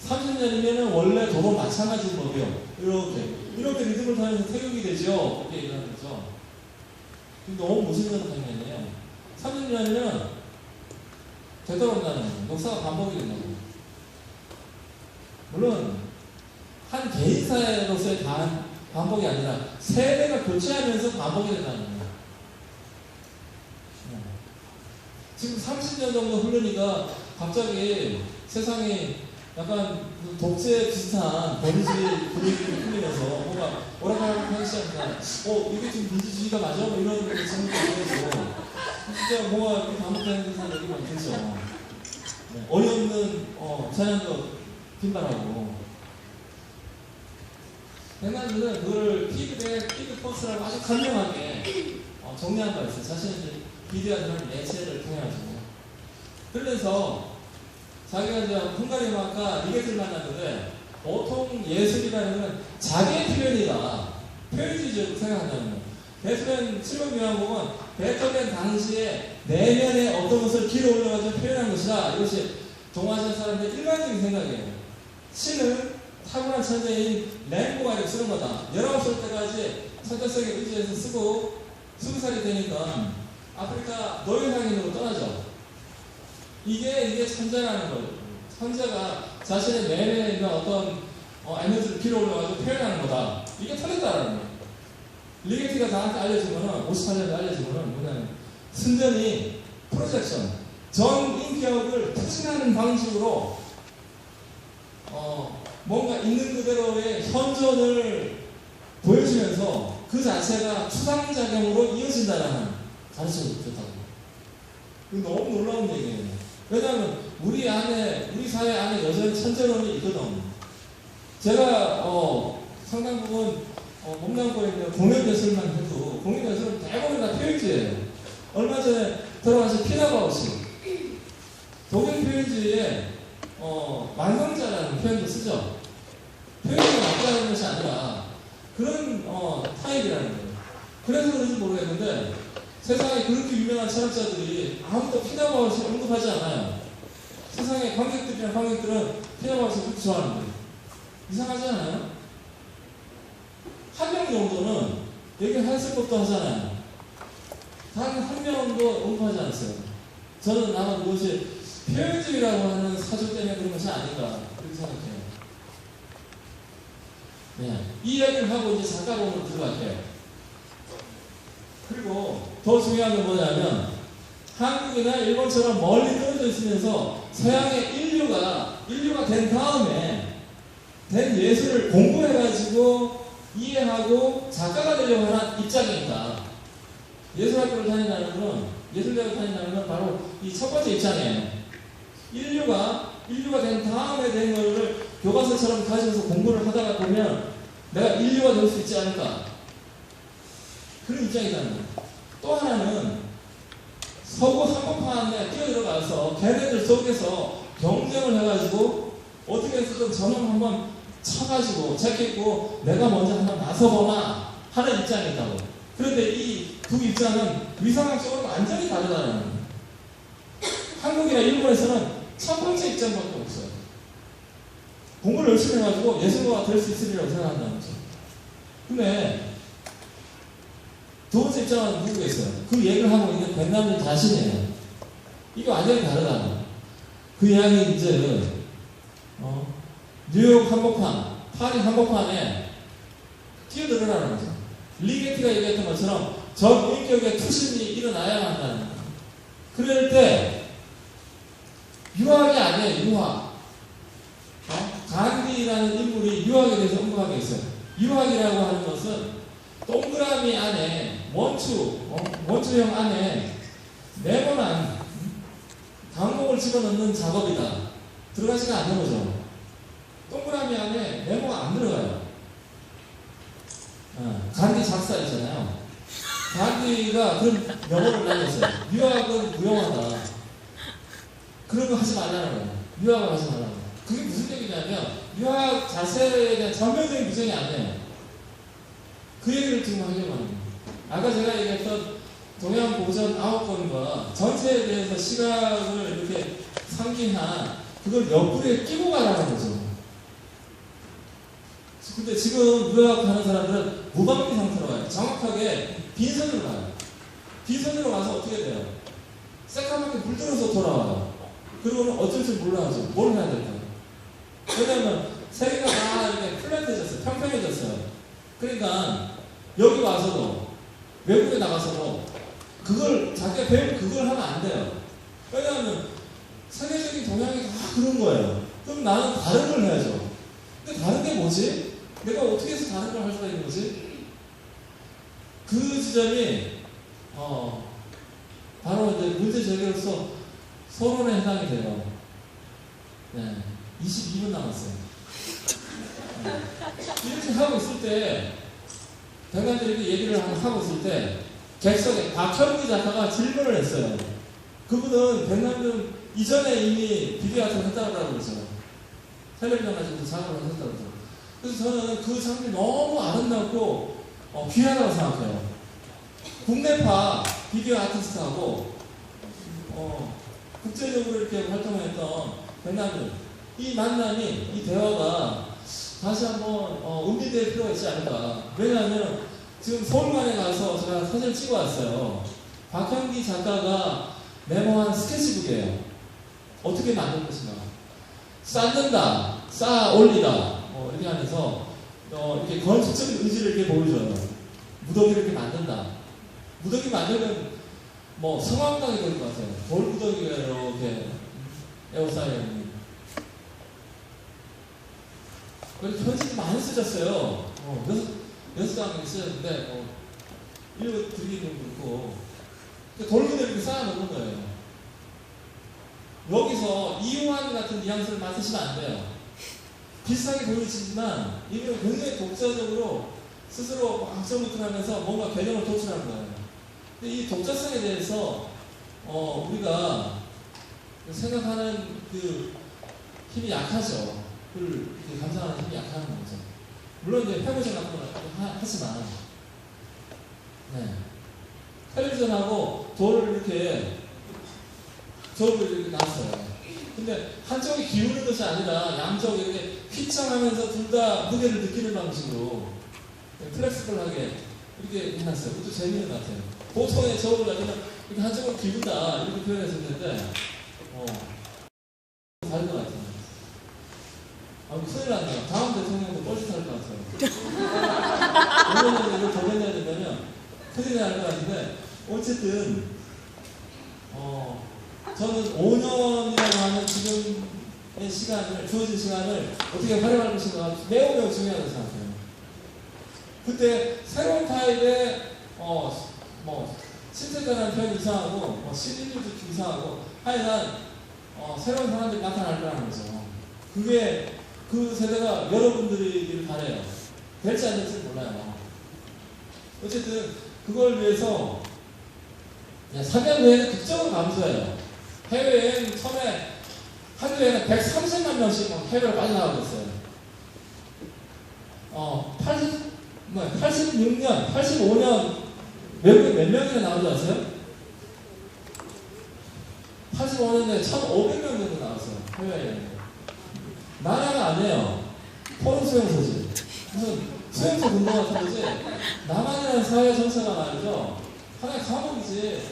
30년이면 원래 도로 마찬가지인 법이요. 이렇게 리듬을 타면서 태극이 되죠. 이렇게 얘기하는 거죠. 근데 너무 무식한 장면이에요. 30년이면 되돌아온다는 거예요. 역사가 반복이 된다고. 물론 한 개인사로서의 반복이 아니라 세대가 교체하면서 반복이 된다는 거예요. 지금 30년 정도 흐르니까 갑자기 세상이 약간 독재 비슷한 권위주의 분위기를 풀리면서 뭔가 오락가락 시작합니다. 이게 지금 민주주의가 맞아? 뭐 이런 질문이 들어서 진짜 뭔가 이렇게 반복되는 듯한 얘기 많이 들죠. 네. 어이없는 자연도 빈발하고. 백남주는 그걸 피드포스라고 아주 간명하게 정리한 바 있어요. 사실은 이제 비디오하는 매체를 통해가지고. 그러면서 자기가 이제 헝가리 음악가 리게트를 만났는데 보통 예술이라는 건 자기의 표현이다. 표현주의적으로 생각한다는 거예요. 베토벤 7번 교향곡은 베토벤 당시에 내면의 어떤 것을 길어 올려가지고 표현한 것이다. 이것이 동아시아 사람들의 일반적인 생각이에요. 시는 탁월한 천재인 랭고가 이렇게 쓰는 거다. 19살 때까지 천재성에 의지해서 쓰고 20살이 되니까 아프리카 노예상인으로 떠나죠. 이게 천재라는 거예요. 천재가 자신의 내면에 있는 어떤 에너지를 길어 올려가지고 표현하는 거다. 이게 틀렸다라는 거예요. 리게티가 나한테 알려준 거는, 58년에 알려준 거는 뭐냐면, 순전히 프로젝션, 전 인격을 투신하는 방식으로 뭔가 있는 그대로의 현존을 보여주면서 그 자체가 추상작용으로 이어진다라는 가르침을 줬다고. 이거 너무 놀라운 얘기예요. 왜냐하면 우리 사회 안에 여전히 천재론이 있거든. 제가 상당 부분 몸담고 있는 공연예술만 해도 공연예술은 대부분 다 표현주의예요. 얼마 전에 돌아가신 피나바우시 독일 표현주의에 완성자라는 표현도 쓰죠. 표현이 나쁘다는 것이 아니라 그런 타입이라는 거예요. 그래서 그런지 모르겠는데 세상에 그렇게 유명한 철학자들이 아무도 피나바우시를 언급하지 않아요. 세상의 관객들은 피나바우시를 그렇게 좋아하는데 이상하지 않아요? 한 명 정도는 얘기했을 법도 하잖아요. 단 한 명도 언급하지 않았어요. 저는 아마 그것이 표현적이라고 하는 사조 때문에 그런 것이 아닌가 그렇게 생각해요. 네. 이 이야기를 하고 이제 작가론으로 들어갈게요. 그리고 더 중요한 건 뭐냐면 한국이나 일본처럼 멀리 떨어져 있으면서 서양의 인류가 된 다음에 된 예술을 공부해가지고 이해하고 작가가 되려고 하는 입장이니까 예술학교를 다닌다는 건 바로 이 첫 번째 입장이에요. 인류가 된 다음에 된 거를 교과서처럼 가져서 공부를 하다가 보면 내가 인류가 될 수 있지 않을까 그런 입장이잖아요. 또 하나는 서구 한복판에 뛰어들어가서 걔네들 속에서 경쟁을 해가지고 어떻게 해서든 저놈 한번 쳐가지고 제끼고 내가 먼저 한번 나서보나 하는 입장이 있다고. 그런데 이 두 입장은 위상학적으로 완전히 다르다는 거예요. 한국이나 일본에서는 첫 번째 입장밖에 없어요. 공부를 열심히 해가지고 예술가가 될 수 있으리라고 생각한다는 거죠. 근데 두 번째 입장은 누구겠어요? 그 얘기를 하고 있는 백남준 자신이에요. 이게 완전히 다르다. 그 이야기 이제 뉴욕 한복판, 파리 한복판에 뛰어들어라는 거죠. 리게티가 얘기했던 것처럼 전인격의 투신이 일어나야 한다는 거예요. 그럴 때 유학이 아니에요. 유학. 간디라는 인물이 유학에 대해서 언급하게 있어요. 유학이라고 하는 것은 동그라미 안에 원추형 안에 네모난 강목을 집어넣는 작업이다. 들어가지가 않는 거죠. 동그라미 안에 네모가 안 들어가요. 간디 작사 있잖아요. 간디가 그런 명언을 날렸어요. 유학은 무용하다. 그런 거 하지 말라는 거예요. 유학을 하지 말라는 거예요. 그게 무슨 얘기냐면 유학 자세에 대한 전면적인 규정이 아니에요. 그 얘기를 지금 하려고 하는 거예요. 아까 제가 얘기했던 동양 고전 9권과 전체에 대해서 시각을 이렇게 상기한 그걸 옆구리에 끼고 가라는 거죠. 근데 지금 유학하는 사람들은 무방비 상태로 가요. 정확하게 빈손으로 가요. 빈손으로 가서 어떻게 돼요? 새까맣게 물들어서 돌아와요. 그리고는 어쩔 줄 몰라 하죠. 뭘 해야 될까요? 왜냐하면 세계가 다 이렇게 플랫해졌어요. 평평해졌어요. 그러니까 여기 와서도 외국에 나가서도 자기가 배운 그걸 하면 안 돼요. 왜냐하면 세계적인 동향이 다 그런 거예요. 그럼 나는 다른 걸 해야죠. 근데 다른 게 뭐지? 내가 어떻게 해서 다른 걸 할 수가 있는 거지? 그 지점이 바로 이제 문제 제기로서 서론에 해당이 돼요. 네, 22분 남았어요. 이렇게 하고 있을 때 백남들에게 얘기를 하고 있을 때 객석에 박현기 작가가 질문을 했어요. 그분은 백남들 이전에 이미 비디오 같은 거 했다고 그러죠. 텔레비전 가지고 작업을 했다고 그러죠. 그래서 저는 그 작품이 너무 아름답고 귀하다고 생각해요. 국내파 비디오 아티스트하고 국제적으로 이렇게 활동했던 백남들 이 만남이 이 대화가 다시 한번 음미될 필요가 있지 않을까. 왜냐하면 지금 서울관에 가서 제가 사진을 찍어 왔어요. 박현기 작가가 메모한 스케치북이에요. 어떻게 만들 것인가. 쌓는다, 쌓아 올리다 이렇게 하면서 이렇게 건축적인 의지를 이렇게 보여줘요. 무더기를 이렇게 만든다. 무더기 만들면 성황당이 될 것 같아요. 돌 무더기가 이렇게 에어사이언이. 그래서 편집이 많이 쓰셨어요. 6장이 쓰였는데, 일부 드리기는 그렇고, 돌무더기 이렇게 쌓아놓는 거예요. 여기서 이용한 같은 뉘앙스를 맡으시면 안 돼요. 비슷하게 보이시지만, 이분은 굉장히 독자적으로 스스로 악정부터 하면서 뭔가 개념을 도출하는 거예요. 근데 이 독자성에 대해서, 우리가 생각하는 그 힘이 약하죠. 그걸 이렇게 감상하는 힘이 약한 거죠. 물론 이제 텔레비전 같은 건 하지만, 네. 텔레비전하고 돌을 이렇게 놨어요. 근데 한쪽이 기울는 것이 아니라 양쪽이 이렇게 휘청하면서 둘 다 무게를 느끼는 방식으로 플렉스블하게 이렇게 해놨어요. 그것도 재미있는 것 같아요. 보통의 저업을 가지면 이렇게 한쪽으로 기운다 이렇게 표현했었는데 다른 것 같아요. 큰일 났네요. 다음 대통령도 뻘짓할 것 같아요. 5년에 이걸 더 견뎌야 된다면 큰일 날 것 같은데 어쨌든 저는 5년이라고 하는 지금의 시간을, 주어진 시간을 어떻게 활용할 것인가 매우 중요하다고 생각해요. 그때 새로운 타입의 신세대라는 표현이 이상하고 신인들도 이상하고 하여간 새로운 사람들이 나타날 거라는 거죠. 그게 그 세대가 여러분들이길 바래요. 될지 안 될지 몰라요. 어쨌든 그걸 위해서 3년 후에는 극적으로 감소해요. 해외여행 처음에 한 주에는 130만 명씩 해외로 빠져나가고 있어요. 86년, 85년 외국에 몇 명이나 나오지 아세요? 85년에 1,500명 정도 나왔어요. 해외여행. 나라가 아니에요. 포럼 수용소지. 무슨 수용소 근무 같은 거지. 남한이라는 사회 전체가 말이죠. 하나의 감옥이지.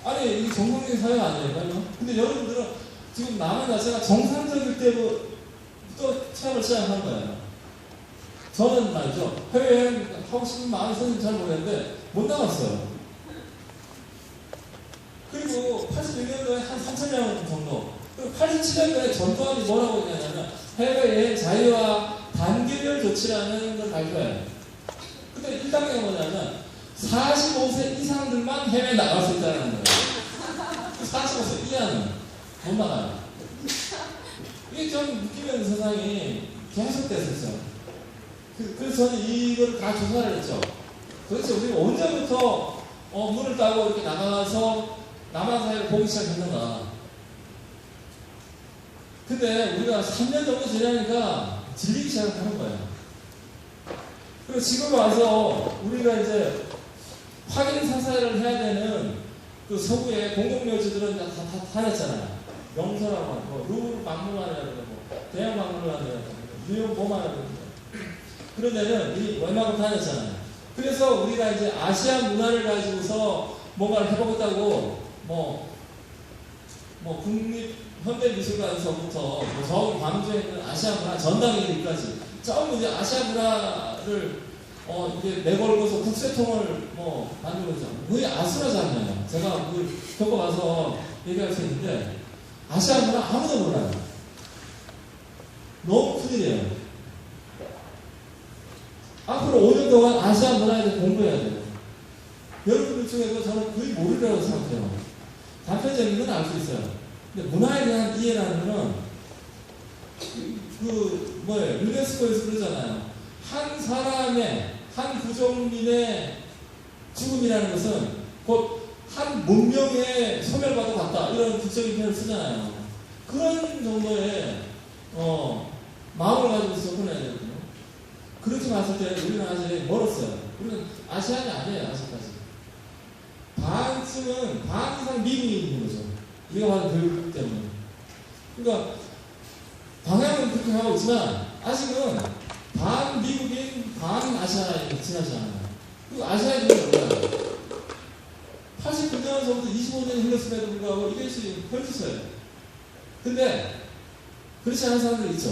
아니, 이게 정상적인 사회가 아니에요. 근데 여러분들은 지금 남한 자체가 정상적일 때부터 체험을 시작한 거예요. 저는 말이죠. 해외여행 하고 싶은 마음이 있었는지 잘 모르겠는데, 못 나갔어요. 그리고 81년도에 한 3,000명 정도. 그리고 87년도에 전두환이 뭐라고 얘기하냐면, 해외여행 자유와 단계별 조치라는 걸 발표해요. 그때 1단계가 뭐냐면, 45세 이상들만 해외에 나갈 수 있다는 거예요. 45세 이하는 못 나가요. 이게 좀 웃기는 세상이 계속 됐었어요. 그래서 저는 이걸 다 조사를 했죠. 도대체 우리가 언제부터 문을 따고 이렇게 나가서 남한 사회를 보기 시작했는가. 근데 우리가 3년 정도 지나니까 질리기 시작하는 거예요. 그리고 지금 와서 우리가 이제 확인 사살을 해야 되는 그 서구의 공공묘지들은 다 다녔잖아요. 명소라고 하고, 루브르 박물관이라고 하고, 대형 박물관이라고 하고, 뉴욕 모마라고 하고. 그런 데는 이 웬만큼 다녔잖아요. 그래서 우리가 이제 아시아 문화를 가지고서 뭔가를 해보겠다고, 국립현대미술관에서부터 저기 광주에 있는 아시아 문화 전당회의까지 전부 이제 아시아 문화를 이게 내걸고서 국세통을 만들고 있죠. 거의 아수라장이에요. 제가 그걸 겪어봐서 얘기할 수 있는데, 아시아 문화 아무도 몰라요. 너무 큰일이에요. 앞으로 5년 동안 아시아 문화에 대해 공부해야 돼요. 여러분들 중에도 저는 거의 모르려고 생각해요. 단편적인 건 알 수 있어요. 근데 문화에 대한 이해라는 거는, 유네스코에서 그러잖아요. 한 사람의, 한 구종민의 죽음이라는 것은 곧 한 문명의 소멸과도 같다. 이런 극적인 표현을 쓰잖아요. 그런 정도의, 마음을 가지고 접근해야 되거든요. 그렇게 봤을 때 우리는 아직 멀었어요. 우리는 아시아는 아니에요, 아직까지. 반쯤은, 반 이상 미국이 있는 거죠. 우리가 받은 교육 때문에. 그러니까, 방향은 그렇게 하고 있지만, 아직은 반 미국인, 반 아시아인 지나지 않아요. 그리고 아시아인은 몰라요. 89년서부터 25년이 흘렀음에도 불구하고 이게 지금 펼치서요. 근데, 그렇지 않은 사람들이 있죠.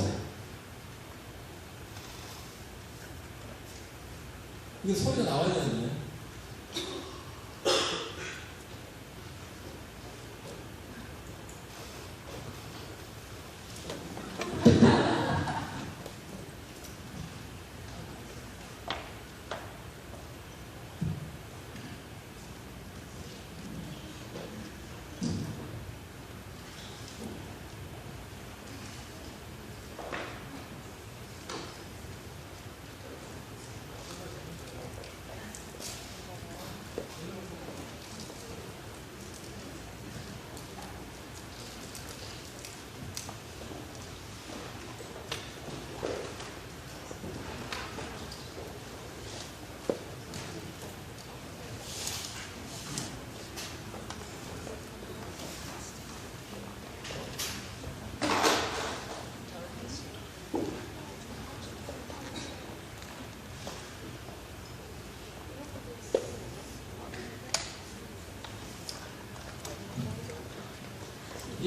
이게 소리가 나와야 되는데.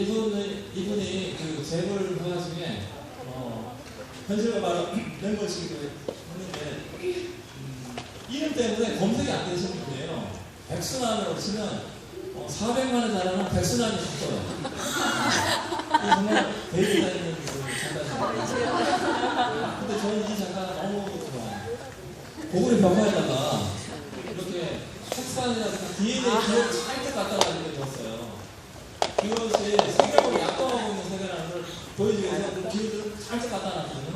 이분이 그 재벌 회사 중에 현실과 바로 멤버십을 했는데 이름 때문에 검색이 안 되시는 분이에요. 백순환으로 치면 400만 원 자라면 백순환이 붙어요. 정말 대리 다니는 그 작가님. 근데 저는 이 작가 너무 좋아요. 고구려 벽화에다가 이렇게 색상이라든가 DNA 기억을 살짝 갖다 가지고 줬어요. 그것이 성경으로 약동하고 있는 세계라는 걸 보여주기 위해서 그 기억을 살짝 갖다 놨거든요.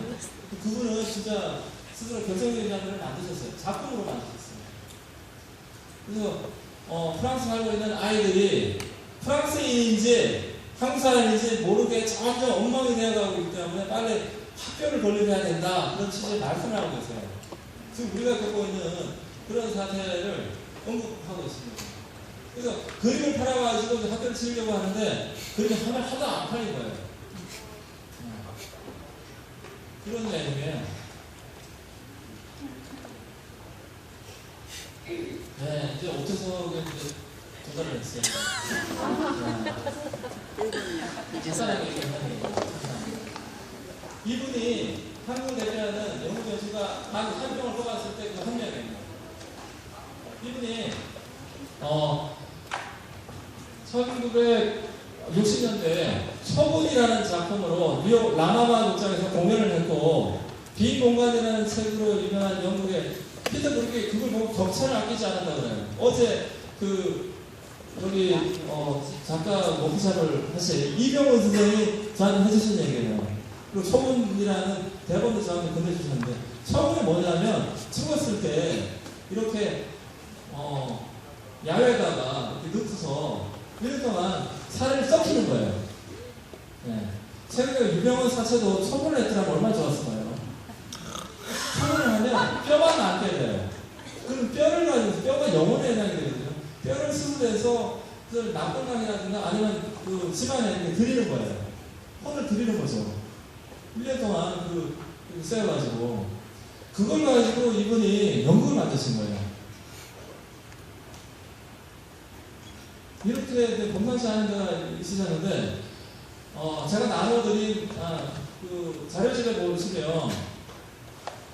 그분은 진짜 스스로 결정적인 장면을 만드셨어요. 작품으로 만드셨어요. 그래서 프랑스 살고 있는 아이들이 프랑스인인지 한국 사람인지 모르게 점점 엉망이 되어가고 있기 때문에 빨리 학교를 건립해야 된다. 그런 취지의 말씀을 하고 계세요. 지금 우리가 겪고 있는 그런 사태를 언급하고 있습니다. 그래서 그림을 팔아가지고 학교를 지으려고 하는데 그림이 하면 하도 안 팔린 거예요. 그런 내용이에요. 네, 이제 오태석에 이제 도달을 했어요. 사랑의 이분이 한국 대표하는 영국 연수가 한 명을 뽑았을 때 그 한 명이에요. 이분이 1960년대에 처분이라는 작품으로 뉴욕 라마마 극장에서 공연을 했고 빈 공간이라는 책으로 유명한 영국의 피터 브룩이 그걸 보고 격차를 아끼지 않았다고 그래요. 어제 여기 작가 워크숍을 하실 이병헌 선생님이 저한테 해주신 얘기예요. 그리고 처분이라는 대본도 저한테 건네주셨는데 처분이 뭐냐면 찍었을 때 이렇게 야외에다가 이렇게 넣고서 1년 동안 살을 썩히는 거예요. 네. 최근에 유병헌 사체도 처분을 했더라면 얼마나 좋았을까요? 처분을 하면 뼈만 남게 돼요. 그럼 뼈를 가지고 뼈가 영혼에 해당이 되거든요. 뼈를 수술해서 그 낙동강이라든가 아니면 그 집안에 이렇게 드리는 거예요. 혼을 드리는 거죠. 1년 동안 쎄가지고 그걸 가지고 이분이 연극을 만드신 거예요. 이렇게 범상치 않은 데가 있으셨는데 제가 나눠드린 그 자료집에 보시면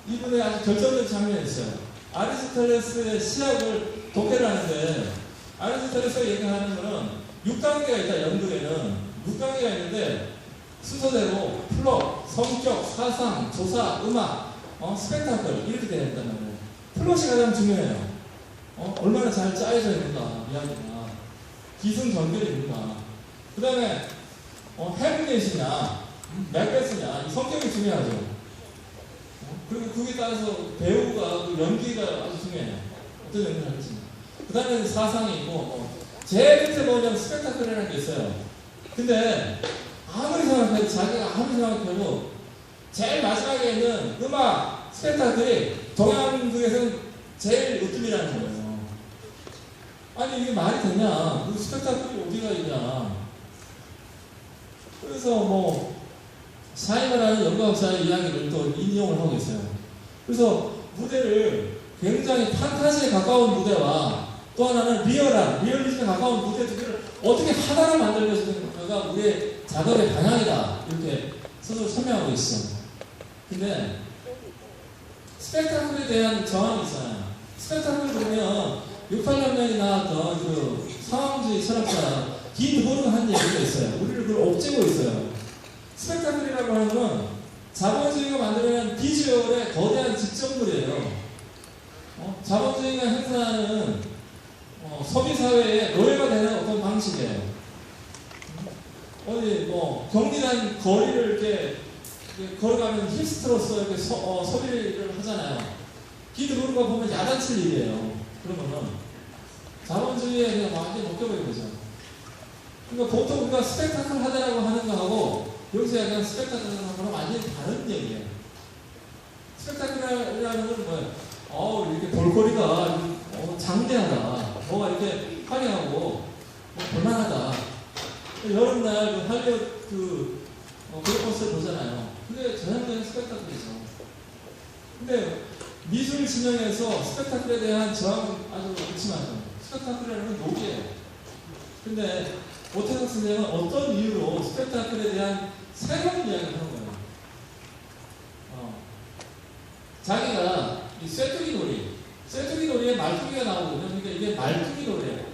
이분의 아주 결정적인 장면이 있어요. 아리스토텔레스의 시학을 독해를 하는데 아리스토텔레스가 얘기하는 거는 6단계가 있다. 연극에는 6단계가 있는데 순서대로 플롯, 성격, 사상, 조사, 음악, 스펙타클 이렇게 되어 있단 말이에요. 플롯이 가장 중요해요. 얼마나 잘 짜여져 있는가 이야기가 기승전결입니다. 그 다음에 햄릿이냐 맥베스냐 이 성격이 중요하죠. 그리고 그에 따라서 배우가 그 연기가 아주 중요해요. 어떤 연기를 할지. 그 다음에 사상이 있고 제일 끝에 뭐냐면 스펙타클이라는 게 있어요. 근데 아무리 생각해도 자기가 아무리 생각해도 제일 마지막에 있는 음악 스펙타클이 동양극에서는 제일 으뜸이라는 거예요. 아니 이게 말이 되냐? 그 스펙타클이 어디가 있냐? 그래서 샤이머라는 연극학자의 이야기를 또 인용을 하고 있어요. 그래서 무대를 굉장히 판타지에 가까운 무대와 또 하나는 리얼리즘에 가까운 무대 두 개를 어떻게 하나로 만들어주는가가 우리의 작업의 방향이다. 이렇게 스스로 설명하고 있어. 근데 스펙타클에 대한 저항이 있잖아요. 스펙타클을 보면 68년경에 나왔던 그 상황주의 철학자 기드보르가 한 얘기가 있어요. 우리를 그걸 옥죄고 있어요. 스펙타클이라고 하는 건 자본주의가 만들어낸 비주얼의 거대한 직접물이에요. 자본주의가 행사하는 소비사회의 노예가 되는 어떤 방식이에요. 어디 경리단 거리를 이렇게 걸어가면 힙스터로서 이렇게 소비를 하잖아요. 기드보르가 보면 야단칠 일이에요. 그러면은 자본주의에 그냥 완전히 먹혀버린 거죠. 그러니까 보통 우리가 스펙타클 하자라고 하는 거하고 여기서 그냥 스펙타클 하는 거랑 완전히 다른 얘기예요. 스펙타클이라는 건 뭐예요? 이렇게 볼거리가 장대하다. 뭐가 이렇게 화려하고 볼만하다. 여름날 그 할리우드 블록버스터를 보잖아요. 그게 전형적인 스펙타클이죠. 근데 미술 진영에서 스펙타클에 대한 저항이 아주 극심하죠. 스펙타클이라는 건 녹이에요. 근데 오태석 선생은 어떤 이유로 스펙타클에 대한 새로운 이야기를 하는 거예요. 자기가 이 쇠뚜기 놀이에 말뚝이가 나오거든요. 그러니까 이게 말뚝이 놀이에요.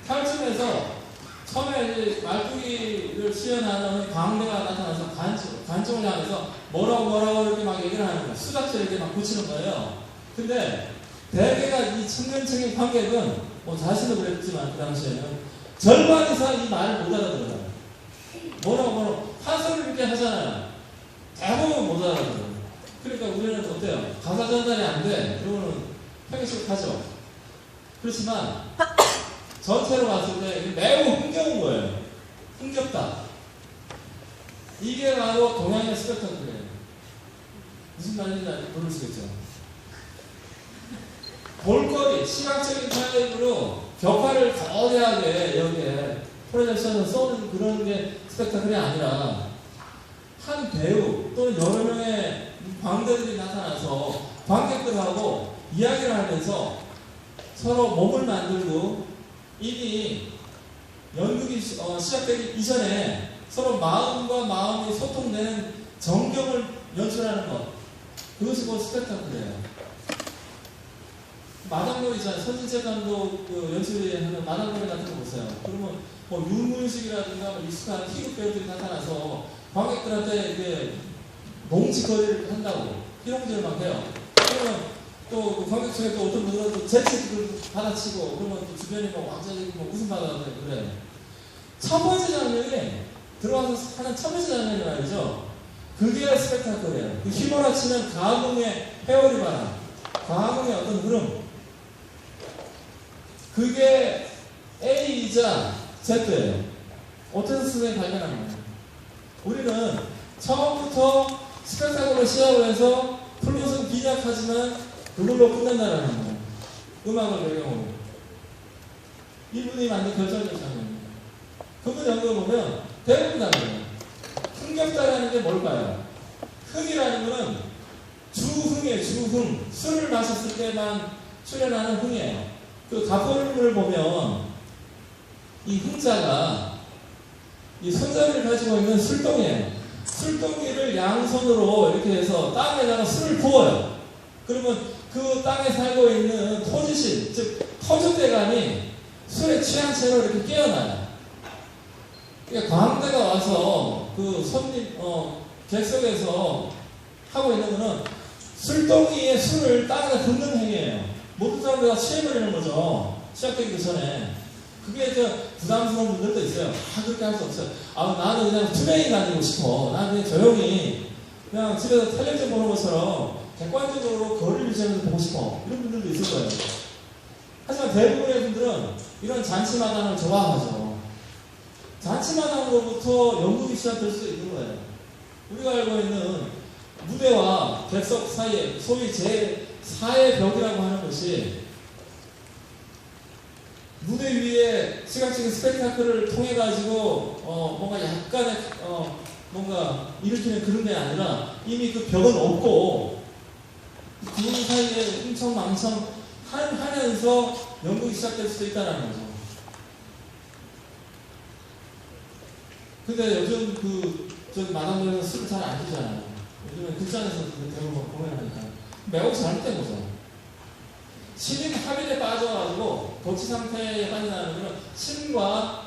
탈출해서 처음에 이제 말뚝이를 수연하는 광대가 나타나서 관점을 향해서 뭐라고 이렇게 막 얘기를 하는 거예요. 수작질 이렇게 막 붙이는 거예요. 근데 대개가 이 청년층의 관객은 자신도 그랬지만 그 당시에는 절반 이상 이 말을 못 알아들어요. 뭐라고 파설을 이렇게 하잖아요. 대부분 못 알아들어요. 그러니까 우리는 어때요? 가사 전달이 안 돼. 그러면은 평행식 하죠. 그렇지만 전체로 봤을 때 매우 흥겨운 거예요. 흥겹다. 이게 바로 동양의 스펙타클이에요. 무슨 말인지 모르시겠죠? 볼거리, 시각적인 타입으로 벽화를 거대하게 여기에 프로젝션을 쏘는 그런 게 스펙타클이 아니라 한 배우 또는 여러 명의 광대들이 나타나서 관객들하고 이야기를 하면서 서로 몸을 만들고 이미 연극이 시작되기 이전에 서로 마음과 마음이 소통되는 정경을 연출하는 것, 그것이 곧 스펙타클이에요. 마당놀이잖아요. 선진채 감독 연출이 하는 마당놀이 같은 거 보세요. 그러면 유문식이라든가 익숙한 희극 배우들이 나타나서 관객들한테 이게 농지거리를 한다고 희롱질을 막 해요. 그러면 또 관객 중에 또 어떤 분들은 또 재치를 받아치고 그러면 또 주변이 막 완전히 웃음 받아서 그래. 첫 번째 장면이 들어와서 하는 첫 번째 장면이 말이죠. 그게 스펙타클이에요. 그 휘몰아치는 가뭄의 회오리 바람, 가뭄의 어떤 흐름. 그게 A이자 Z예요. 오태석 선생님이 발견한 거예요. 우리는 처음부터 스펙타클로 시작을 해서 플롯은 비약하지만 그걸로 끝낸다라는 거예요. 음악을 배경으로. 이분이 만든 결정적 장면입니다. 그분 연구를 보면 대부분 다르네요. 흥겹다라는 게 뭘까요? 흥이라는 거는 주흥이에요. 주흥. 술을 마셨을 때만 출현하는 흥이에요. 그 가포름을 보면 이 흥자가 이 손잡이를 가지고 있는 술동이에요. 술동이를 양손으로 이렇게 해서 땅에다가 술을 부어요. 그러면 그 땅에 살고 있는 토지신, 즉 터줏대감이 술에 취한 채로 이렇게 깨어나요. 그러니까 광대가 와서 그 손님 객석에서 하고 있는 거는 술동이에 술을 땅에다 붓는 행위예요. 모든 사람들 다 취해버리는 거죠. 시작되기 전에. 그게 부담스러운 분들도 있어요. 그렇게 할 수 없어요. 나는 그냥 투명히 다니고 싶어. 나는 그냥 조용히 그냥 집에서 텔레비전 보는 것처럼 객관적으로 거리를 유지하면서 보고 싶어. 이런 분들도 있을 거예요. 하지만 대부분의 분들은 이런 잔치마당을 좋아하죠. 잔치마당으로부터 연극이 시작될 수 있는 거예요. 우리가 알고 있는 무대와 객석 사이에 소위 제4의 벽이라고 하는 것이 무대 위에 시각적인 스펙타클을 통해 가지고 뭔가 약간의 뭔가 일으키는 그런 게 아니라 이미 그 벽은 없고 그 사이에 흥청망청 하면서 연극이 시작될 수도 있다는 거죠. 근데 요즘 저기 마당동에서 술을 잘 안 드잖아요. 요즘에 극장에서 대부분 공연하니까 매우 잘못된 거죠. 신인 합일에 빠져가지고 도치 상태에 빠져나가는 것은 신과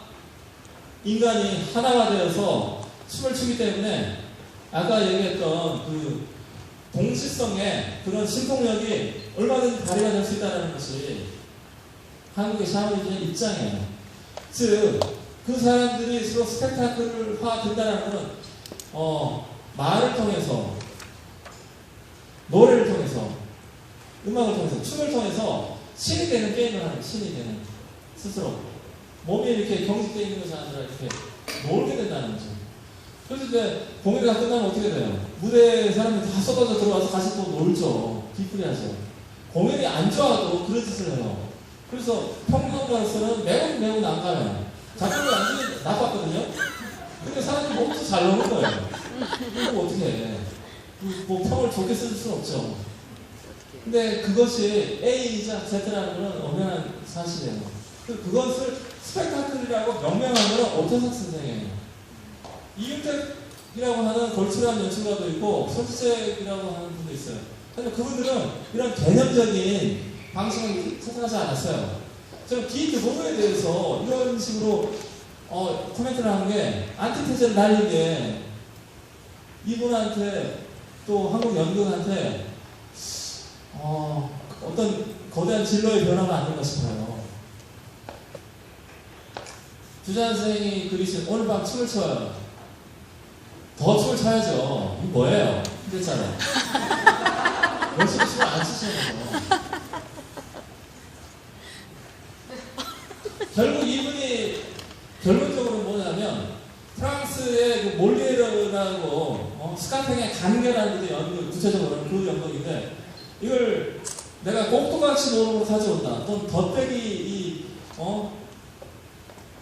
인간이 하나가 되어서 춤을 추기 때문에 아까 얘기했던 그 동시성의 그런 신통력이 얼마든지 발휘가 될 수 있다는 것이 한국의 샤머니즘의 입장이에요. 즉, 그 사람들이 서로 스펙타클화 된다는 것은 말을 통해서, 노래를 통해서, 음악을 통해서, 춤을 통해서 신이 되는 게임을 하는 거예요. 신이 되는 스스로 몸이 이렇게 경직되어 있는 것이 아니라 이렇게 놀게 된다는 거죠. 그래서 이제 공연이 다 끝나면 어떻게 돼요? 무대에 사람들이 다 쏟아져 들어와서 같이 또 놀죠. 뒤풀이하죠. 공연이 안 좋아도 그런 짓을 해요. 그래서 평론가로서는 매우 난감해요. 작품이 완전히 나빴거든요. 근데 사람들이 몸도 잘 노는 거예요. 그거 어떻게 해? 뭐 평을 좋게 쓸 수는 없죠. 근데 그것이 A이자 Z라는 것은 엄연한 사실이에요. 그것을 스펙타클이라고 명명한 거는 오태석 선생이에요. 이윤택이라고 하는 걸출한 연출가도 있고 손지sek이라고 하는 분도 있어요. 하지만 그분들은 이런 개념적인 방식을 찾아가지 않았어요. 저는 기획 노무에 대해서 이런 식으로 코멘트를 하는 게 안티테제를 날리게 이분한테 또 한국 연극한테 어떤 거대한 진로의 변화가 아닌가 싶어요. 주찬 선생이 그리신 오늘 밤 춤을 춰요. 더 춤을 춰야죠. 이게 뭐예요? 힘들잖아요. 열심히 춤을 안 추시는 결국 이분이 결론적으로 뭐냐면 프랑스의 그 몰리에르라고 스카팽의 간계라는 게 연극, 구체적으로는 그 연극인데 이걸 내가 꼭두각시 노름으로 가져온다 또는 덧배기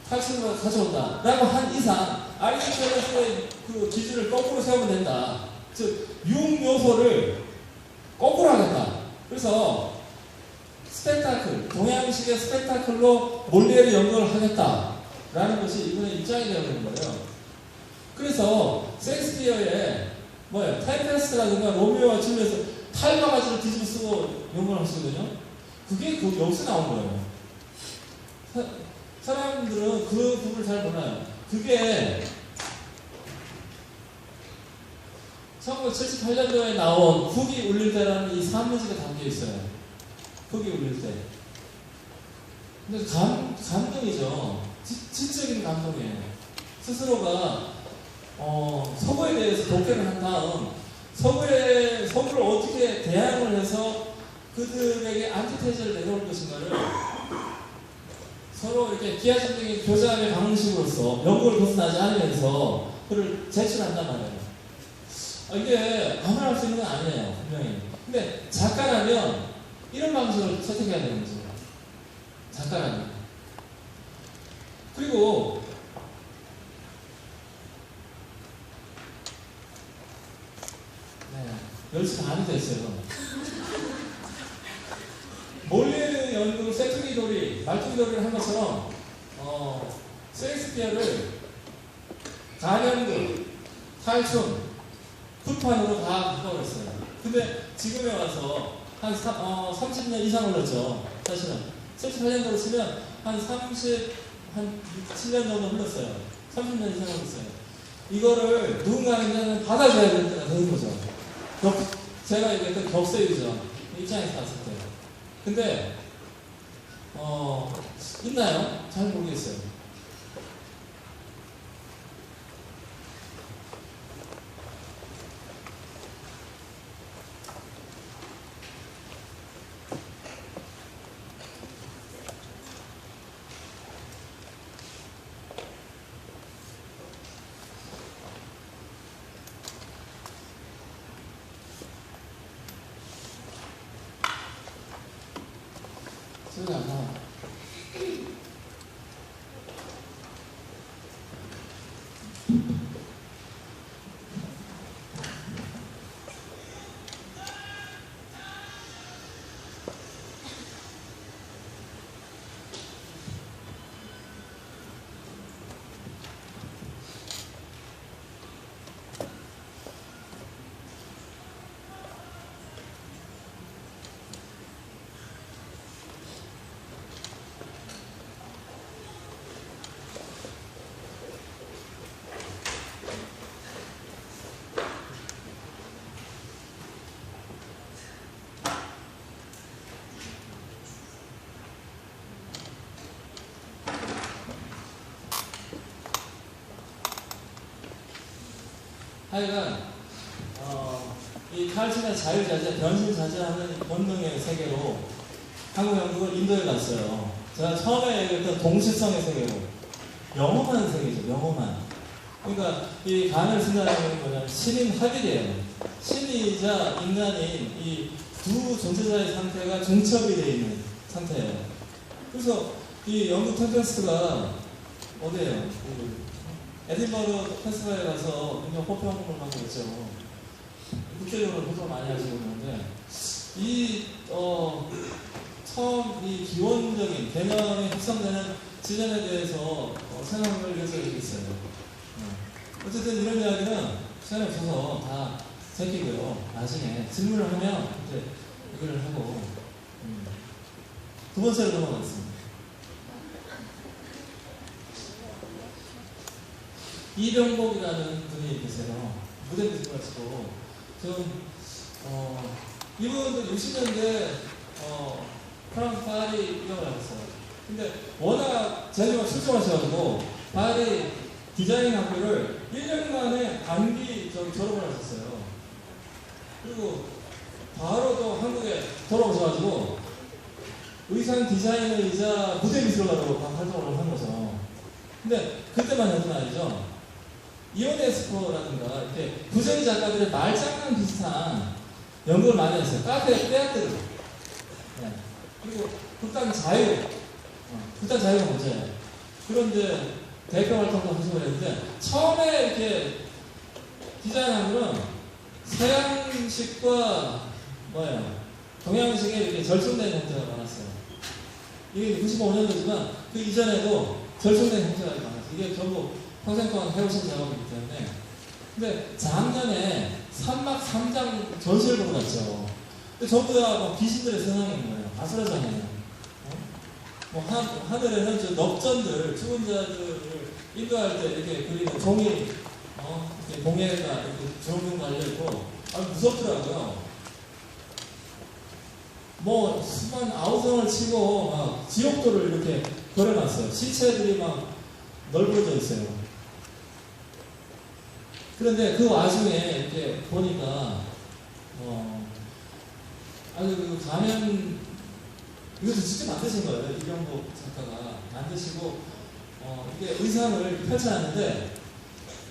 탈출으로 가져온다 라고 한 이상 아리스토텔레스의 그 기준을 거꾸로 세우면 된다. 즉 융요소를 거꾸로 하겠다. 그래서 스펙타클, 동양식의 스펙타클로 몰리에르 연극을 하겠다라는 것이 이분의 입장이 되어야 되는 거예요. 그래서 셰익스피어의 타임페스트라든가 로미오와 줄리엣에서 탈바가지를 뒤집어 쓰고 연극을 하시거든요. 그게 여기서 나온 거예요. 사람들은 그 부분을 잘 몰라요. 그게 1978년도에 나온 훅이 울릴 때라는 이 산문지가 담겨 있어요. 훅이 울릴 때. 근데 감동이죠. 지적인 감동이에요. 스스로가 서구에 대해서 독해를 한 다음 서구를 어떻게 대항을 해서 그들에게 안티테제를 내놓을 것인가를 서로 이렇게 기하심적인 교감의 방식으로서 연구를 벗어나지 않으면서 그를 제출한단 말이에요. 이게 아무나 할 수 있는 건 아니에요, 분명히. 근데 작가라면 이런 방식을 선택해야 되는 거죠. 작가라면. 그리고 네, 10시 반이 됐어요. 몰리에르 연극 세투기 도리, 말투기 도리를 한 것처럼 셰익스피어를 가연극, 탈춤, 굿판으로 다 바꿔버렸어요. 근데 지금에 와서 한 30년 이상 흘렀죠. 사실은 78년도로 치면 한 7년 정도 흘렀어요. 30년 이상 흘렀어요. 이거를 누군가는 받아줘야 되는 때가 되는 거죠. 제가 얘기했던 격세이죠. 입장에서 봤을 때. 근데 있나요? 잘 모르겠어요. 소리 안 나와. 하여간 이 탈출의 자유자재, 변신자재하는 본능의 세계로 한국 연극을 인도에 갔어요. 제가 처음에 얘기했던 동시성의 세계로 영험한 세계죠. 영험한. 그러니까 이 간을 쓴다는 건 뭐냐면 신인 합일이에요. 신이자 인간인 이 두 존재자의 상태가 중첩이 되어 있는 상태예요. 그래서 이 연극 템페스트가 어디예요? 에딘버러 페스티벌에 가서 굉장히 호평을 하고 있죠. 국제적으로 호평 많이 하시고 있는데 처음 이 기본적인 개념이 확산되는 지전에 대해서 생각을 위해서 이렇게 있어요. 어쨌든 이런 이야기는 시간이 없어서 다 제끼고요. 나중에 질문을 하면 이제 이걸 하고 두 번째로 넘어가겠습니다. 이병복이라는 분이 계세요. 무대 뮤지컬하시고 좀 이분도 60년대 프랑스 파리 유학을 하셨어요. 근데 워낙 재주가 출중하셔가지고 파리 디자인 학교를 1년간의 단기 졸업을 하셨어요. 그리고 바로 또 한국에 돌아오셔가지고 의상 디자이너이자 무대 미술가로 활동을 한 거죠. 근데 그때만 해도 말이죠. 이오네스코라든가 이렇게 부정 작가들의 말장난 비슷한 연구를 많이 했어요. 카페에 빼앗들을. 네. 그리고 극단 자유가 문제예요. 그런데 대표 활동도 하시고 그랬는데 처음에 이렇게 디자인하면은 서양식과 동양식에 이렇게 절충된 형태가 많았어요. 이게 95년도지만 그 이전에도 절충된 형태가 많았어요. 이게 전부 평생 동안 해오신 작업이기 때문에. 근데 작년에 산막 3장 전시를 보러 갔죠. 근데 전부 다 귀신들의 세상인 거예요. 아수라장이에요. 하늘에는 저 넉전들, 죽은 자들을 인도할 때 이렇게 그리는 종이, 이렇게 봉해가 이렇게 조롱 달려있고, 아주 무섭더라고요. 수만 아우성을 치고 막 지옥도를 이렇게 걸어놨어요. 시체들이 막 널브러져 있어요. 그런데 그 와중에 이렇게 보니까, 아주 그 가면, 이것도 직접 만드신 거예요. 이병복 작가가 만드시고 이게 의상을 펼쳐놨는데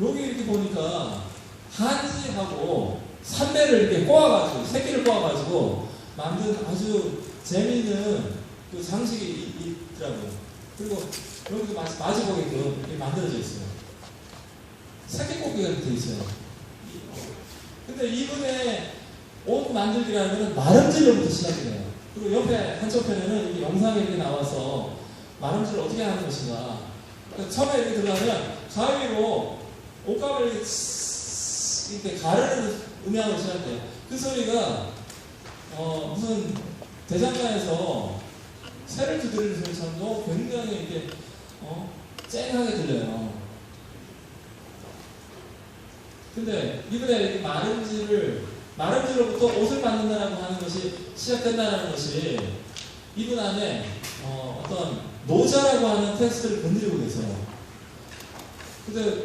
여기 이렇게 보니까 한지하고 삼배를 이렇게 꼬아가지고 새끼를 꼬아가지고 만든 아주 재미있는 그 장식이 있더라고요. 그리고 여기도 마지막에도 이렇게 만들어져 있어요. 새끼 꽂기가 이렇게 돼 있어요. 근데 이분의 옷 만들기라는 건 마름질로부터 시작이 돼요. 그리고 옆에 한쪽편에는 이렇게 영상이 이렇게 나와서 마름질을 어떻게 하는 것인가. 그러니까 처음에 이렇게 들어가면 가위로 옷감을 이렇게 가르는 음향으로 시작돼요. 그 소리가 무슨 대장간에서 새를 두드리는 소리처럼 굉장히 이렇게 쨍하게 들려요. 근데 이번에 이렇게 마름질로부터 옷을 만든다라고 하는 것이 시작된다는 것이 이분 안에 어떤 노자라고 하는 텍스트를 건드리고 계세요. 근데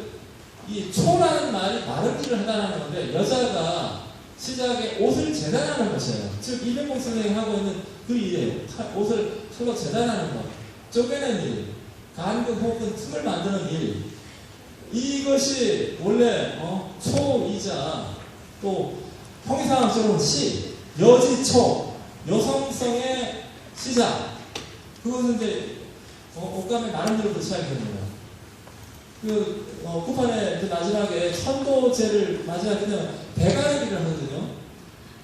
이 초라는 말이 마름질을 한다는 건데 여자가 시작에 옷을 재단하는 것이에요. 즉 이병복 선생이 하고 있는 그 일이에요. 옷을 서로 재단하는 것, 쪼개는 일, 간극 혹은 틈을 만드는 일. 이것이 원래 초이자 또 형이상학적으로는 시, 여지초, 여성성의 시작. 그것은 이제 옷감의 나름대로 시작이 됩니다. 쿠판의 그 마지막에 천도제를 마지막에 배가르기를 하거든요.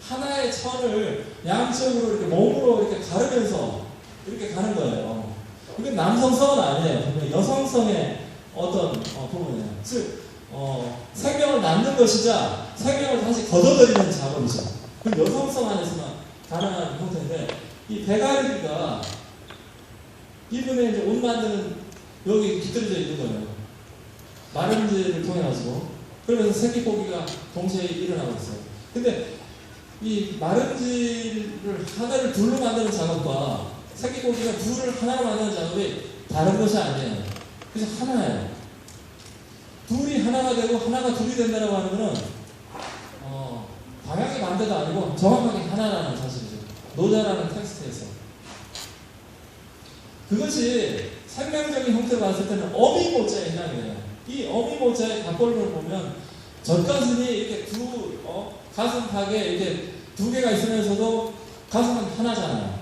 하나의 천을 양쪽으로 이렇게 몸으로 이렇게 가르면서 이렇게 가는 거예요. 이건 남성성은 아니에요. 분명히 여성성의 어떤 부분이에요. 즉 생명을 낳는 것이자 생명을 다시 걷어들이는 작업이죠. 그 여성성 안에서만 가능한 형태인데 이 배가르기가 이분의 이제 옷 만드는 여기 깃들여져 있는 거예요. 마름질을 통해 가지고 그러면서 새끼 꼬기가 동시에 일어나고 있어요. 근데 이 마름질을 하나를 둘로 만드는 작업과 새끼 꼬기가 둘을 하나로 만드는 작업이 다른 것이 아니에요. 그래서 하나예요. 둘이 하나가 되고 하나가 둘이 된다고 하는 것은 방향이 반대도 아니고 정확하게 하나라는 사실이죠. 노자라는 텍스트에서. 그것이 생명적인 형태로 봤을 때는 어미모자에 해당이 돼요. 이 어미모자의 각골을 보면 젖가슴이 이렇게 가슴팍에 이렇게 두 개가 있으면서도 가슴은 하나잖아요.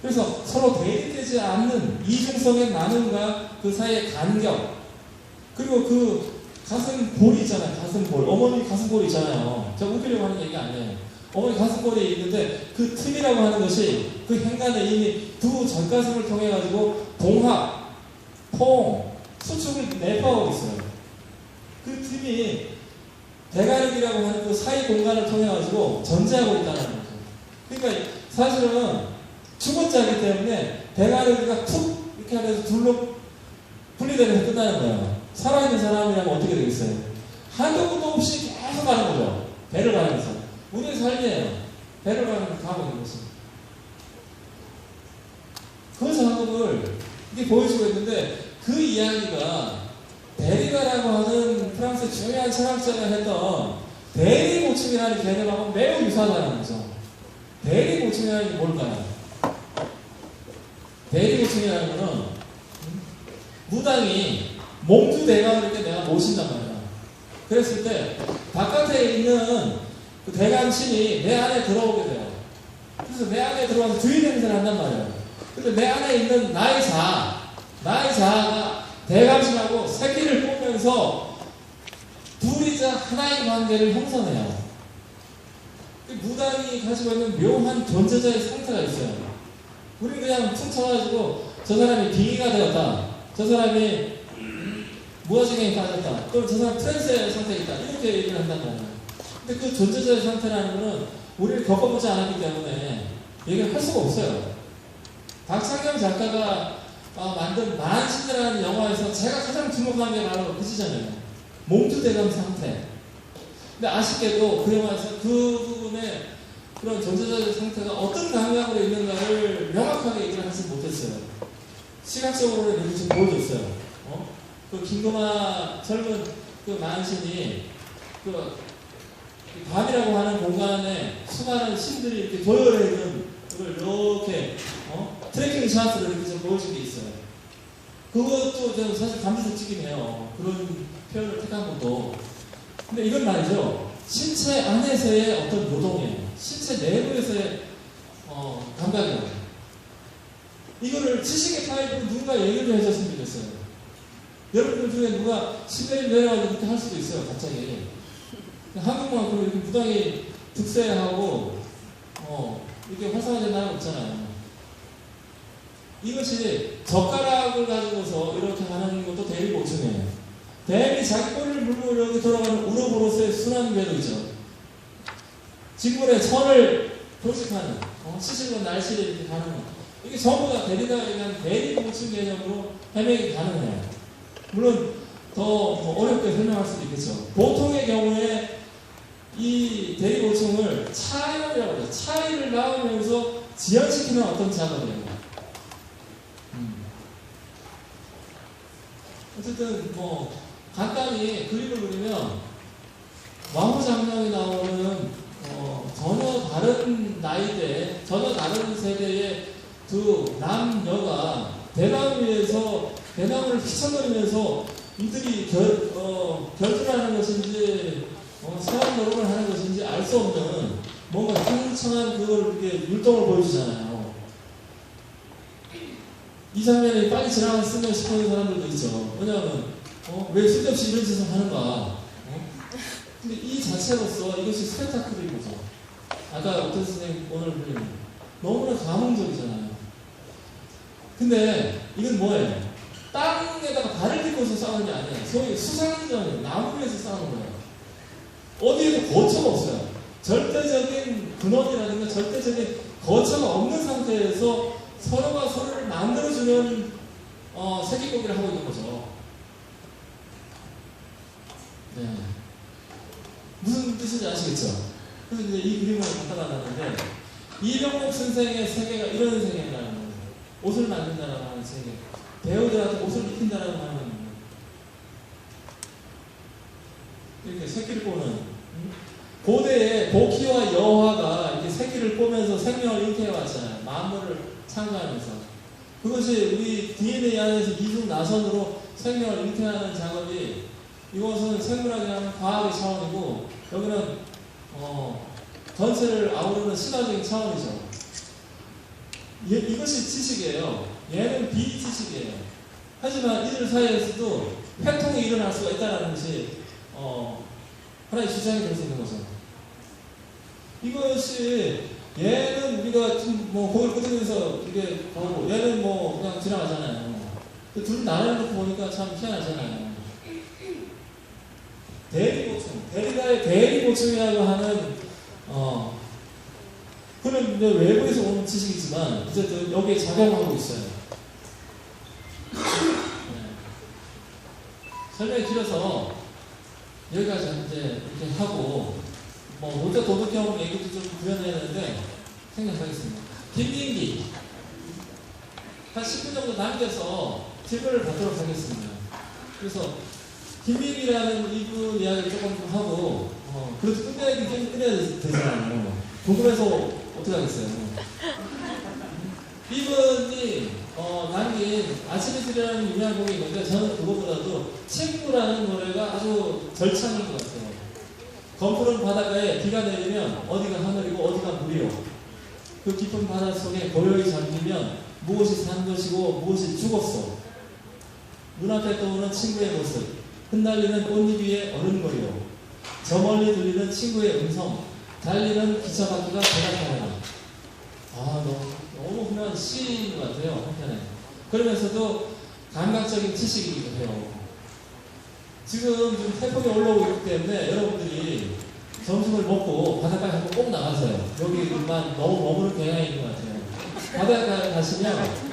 그래서 서로 대립되지 않는 이중성의 나눔과 그 사이의 간격, 그리고 그 가슴볼이 있잖아요. 가슴볼. 어머니 가슴볼이 있잖아요. 제가 웃기려고 하는 얘기 아니에요. 어머니 가슴볼이 있는데 그 틈이라고 하는 것이 그 행간에 이미 두 젖가슴을 통해 가지고 봉합, 통, 수축을 내포하고 있어요. 그 틈이 대가력이라고 하는 그 사이 공간을 통해 가지고 전제하고 있다는 거죠. 그러니까 사실은 주거자이기 때문에 대가력이가 툭 이렇게 하면서 둘로 분리되면서 끝나는 거예요. 살아있는 사람이라면 어떻게 되겠어요? 한도 끝도 없이 계속 가는 거죠. 배를 가면서. 우리의 삶이에요. 배를 가고 있는 거죠. 그 작업을 이게 보여주고 있는데 그 이야기가 데리가라고 하는 프랑스의 중요한 철학자가 했던 대리 보충이라는 개념하고 매우 유사하다는 거죠. 대리 보충이라는 게 뭘까요? 대리 보충이라는 거는 무당이 몽주 대감을 이렇게 내가 모신단 말이야. 그랬을 때 바깥에 있는 그 대감신이 내 안에 들어오게 돼요. 그래서 내 안에 들어와서 주인 행세를 한단 말이에요. 근데 내 안에 있는 나의 자아가 대감신하고 새끼를 뽑으면서 둘이자 하나의 관계를 형성해요. 그 무당이 가지고 있는 묘한 존재자의 상태가 있어요. 우리는 그냥 툭 쳐가지고 저 사람이 빙의가 되었다. 저 사람이 무아지경에 빠졌다. 또는 저 사람 트랜스의 상태에 있다. 이렇게 얘기를 한단 말이에요. 근데 그 존재자의 상태라는 것은 우리를 겪어보지 않았기 때문에 얘기를 할 수가 없어요. 박찬경 작가가 만든 만신이라는 영화에서 제가 가장 주목한 게 바로 그 시잖아요. 몽주대감 상태. 근데 아쉽게도 그 영화에서 그 부분에 그런 존재자의 상태가 어떤 방향으로 있는가를 명확하게 얘기를 하지 못했어요. 시각적으로는 이렇게 좀 보여줬어요. 그 김금하 젊은 그 만신이 그 밤이라고 하는 공간에 수많은 신들이 이렇게 도열해 있는 그걸 이렇게 트래킹 샷으로 이렇게 좀 보여준 게 있어요. 그것도 좀 사실 감지적이긴 해요. 그런 표현을 택한 것도. 근데 이건 말이죠. 신체 안에서의 어떤 노동이에요. 신체 내부에서의 감각이에요. 이거를 지식의 파이브로 누군가 얘기를 해줬으면 좋겠어요. 여러분들 중에 누가 신내림 내려가지고 이렇게 할 수도 있어요. 갑자기. 한국만큼 이렇게 무당이 득세하고 이렇게 활성화된 나라가 없잖아요. 이것이 젓가락을 가지고서 이렇게 하는 것도 대리 보충이에요. 뱀이 자기 꼬리를 물고 이렇게 돌아가는 우로보로스의 순환 궤도이죠. 지구본의 천을 조직하는 시실과 날씨를 이렇게 가는 것. 이게 전부 다 대리가 얘기한 대리 보충 개념으로 해명이 가능해요. 물론 더 어렵게 설명할 수도 있겠죠. 보통의 경우에 이 대리 보충을 차이라고 하죠. 차이를 낳으면서 지연시키는 어떤 작업이에요. 어쨌든 간단히 그림을 그리면 왕후장명이 나오는 전혀 다른 나이대, 전혀 다른 세대의 두 남녀가 대담 위에서 대담을 휘청거리면서 이들이 결투하는 것인지 사람 노릇을 하는 것인지 알 수 없는 뭔가 흥청한 그걸 이렇게 율동을 보여주잖아요. 이 장면이 빨리 지나갔으면 싶은 사람들도 있죠. 왜냐하면 왜 쓸데없이 이런 짓을 하는가. 근데 이 자체로서 이것이 스펙타클인 거죠. 아까 어떤 선생님 오늘 불린 너무나 감흥적이잖아요. 근데 이건 뭐예요? 땅에다가 발을 딛고서 싸우는 게 아니에요. 소위 수상전이에요. 나무 위에서 싸우는 거예요. 어디에도 거처가 없어요. 절대적인 근원이라든가 절대적인 거처가 없는 상태에서 서로가 서로를 만들어주는 새끼고기를 하고 있는 거죠. 네. 무슨 뜻인지 아시겠죠? 그래서 이제 이 그림을 갖다가 놨는데 이병옥 선생의 세계가 이런 세계라는 거예요. 옷을 만든다라고 하는 세계. 배우들한테 옷을 입힌다라고 하는 이렇게 새끼를 꼬는 고대에 도키와 여화가 이렇게 새끼를 꼬면서 생명을 잉태해 왔잖아요. 만물을 창조하면서 그것이 우리 DNA 안에서 이중 나선으로 생명을 잉태하는 작업이 이것은 생물학이라는 과학의 차원이고 여기는 전체를 아우르는 신화적인 차원이죠. 이것이 지식이에요. 얘는 비지식이에요. 하지만 이들 사이에서도 회통이 일어날 수가 있다는 것이 하나의 주장이 될 수 있는 거죠. 이것이 얘는 우리가 거기를 끄덕이면서 이게 보고 얘는 그냥 지나가잖아요. 둘 나누는 거 보니까 참 희한하잖아요. 대리보충, 데리다의 대리보충이라고 하는 그런 이제 외부에서 오는 지식이지만 어쨌든 여기에 작용하고 있어요. 네. 설명이 길어서 여기까지 이제 이렇게 하고 노자 도덕형 얘기도 좀 구현해야 되는데 생각하겠습니다. 김민기 한 10분 정도 남겨서 질문을 받도록 하겠습니다. 그래서 김민기라는 이분 이야기를 조금 하고 그래도 끝내야 되잖아요. 궁금해서 어떻게 하겠어요? 이분이 남긴 아침이슬이라는 유명한 곡이 있는데 저는 그거보다도 친구라는 노래가 아주 절창인 것 같아요. 검푸른 바닷가에 비가 내리면 어디가 하늘이고 어디가 물이요. 그 깊은 바다 속에 고요히 잠기면 무엇이 산 것이고 무엇이 죽었어. 눈앞에 떠오르는 친구의 모습, 흩날리는 꽃잎 위에 어른거리요. 저 멀리 들리는 친구의 음성, 달리는 기차 바퀴가 대답하라. 너무 훌륭한 시인 것 같아요, 한편에. 그러면서도 감각적인 지식이기도 해요. 지금 좀 태풍이 올라오고 있기 때문에 여러분들이 점심을 먹고 바닷가에 한번 꼭 나가세요. 여기만 너무 머무는 경향이 있는 것 같아요. 바닷가에 가시면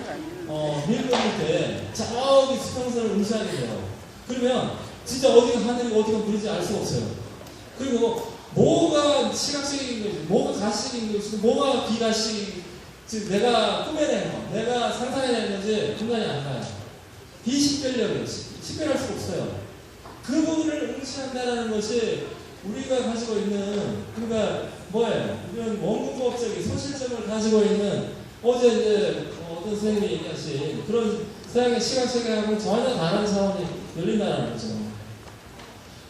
밀고 올 때 저기 수평선을 응시하게 돼요. 그러면 진짜 어디가 하늘이고 어디가 물인지 알 수가 없어요. 그리고 뭐가 시각적인 것이고 뭐가 가식인 것이고 뭐가 비가식, 즉 내가 꾸며낸 거, 내가 상상해낸 것이 분간이 안 가요. 비식별력이에요. 식별할 수가 없어요. 그 부분을 응시한다는 것이 우리가 가지고 있는, 그러니까 뭐예요? 이런 원근법적인 소실점을 가지고 있는, 어제 이제 어떤 선생님이 얘기하신 그런 서양의 시각세계하고는 전혀 다른 차원이 열린다는 거죠.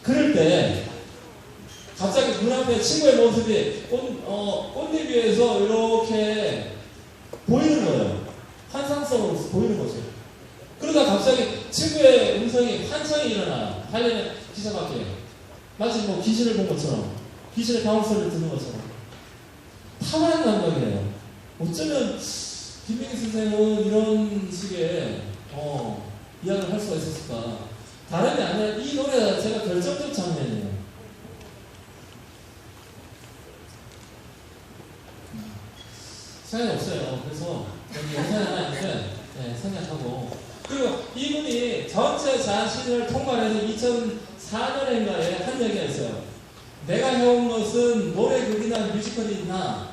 그럴 때 갑자기 눈앞에 친구의 모습이 꽃잎 위에서 이렇게 보이는 거예요. 환상성으로 보이는 거죠. 그러다 갑자기 친구의 음성이 환청이 일어나요. 달리는 기차 밖에. 마치 귀신을 본 것처럼, 귀신의 방울소리를 듣는 것처럼. 탁월한 감각이에요. 어쩌면 김민기 선생은 이런 식의 이야기를 할 수가 있었을까. 다름이 아니라 이 노래 자체가 결정적 장면이에요. 시간이 없어요. 그래서 여기 영상이 하나 있는데 생략하고. 그리고 이분이 전체 자신을 통과해서 2004년인가에 한 얘기가 있어요. 내가 해온 것은 노래 극이나 뮤지컬이 있나,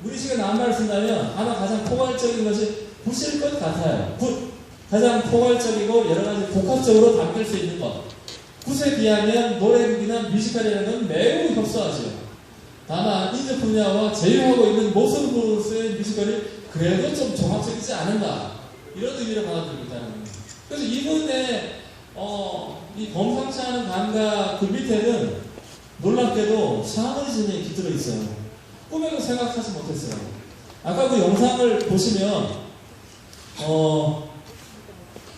우리 식의 낱말을 쓴다면 아마 가장 포괄적인 것이 굿일 것 같아요. 굿. 가장 포괄적이고 여러 가지 복합적으로 담길 수 있는 것. 굿에 비하면 노래극이나 뮤지컬이라는 건 매우 협소하죠. 다만 인재 분야와 제휴하고 있는 모습으로서의 뮤지컬이 그래도 좀 종합적이지 않은가, 이런 의미를 받아들이고 있다는 거예요. 그래서 이분의 이 범상치 않은 감각 그 밑에는 놀랍게도 샤머니즘이 깃들어 있어요. 꿈에도 생각하지 못했어요. 아까 그 영상을 보시면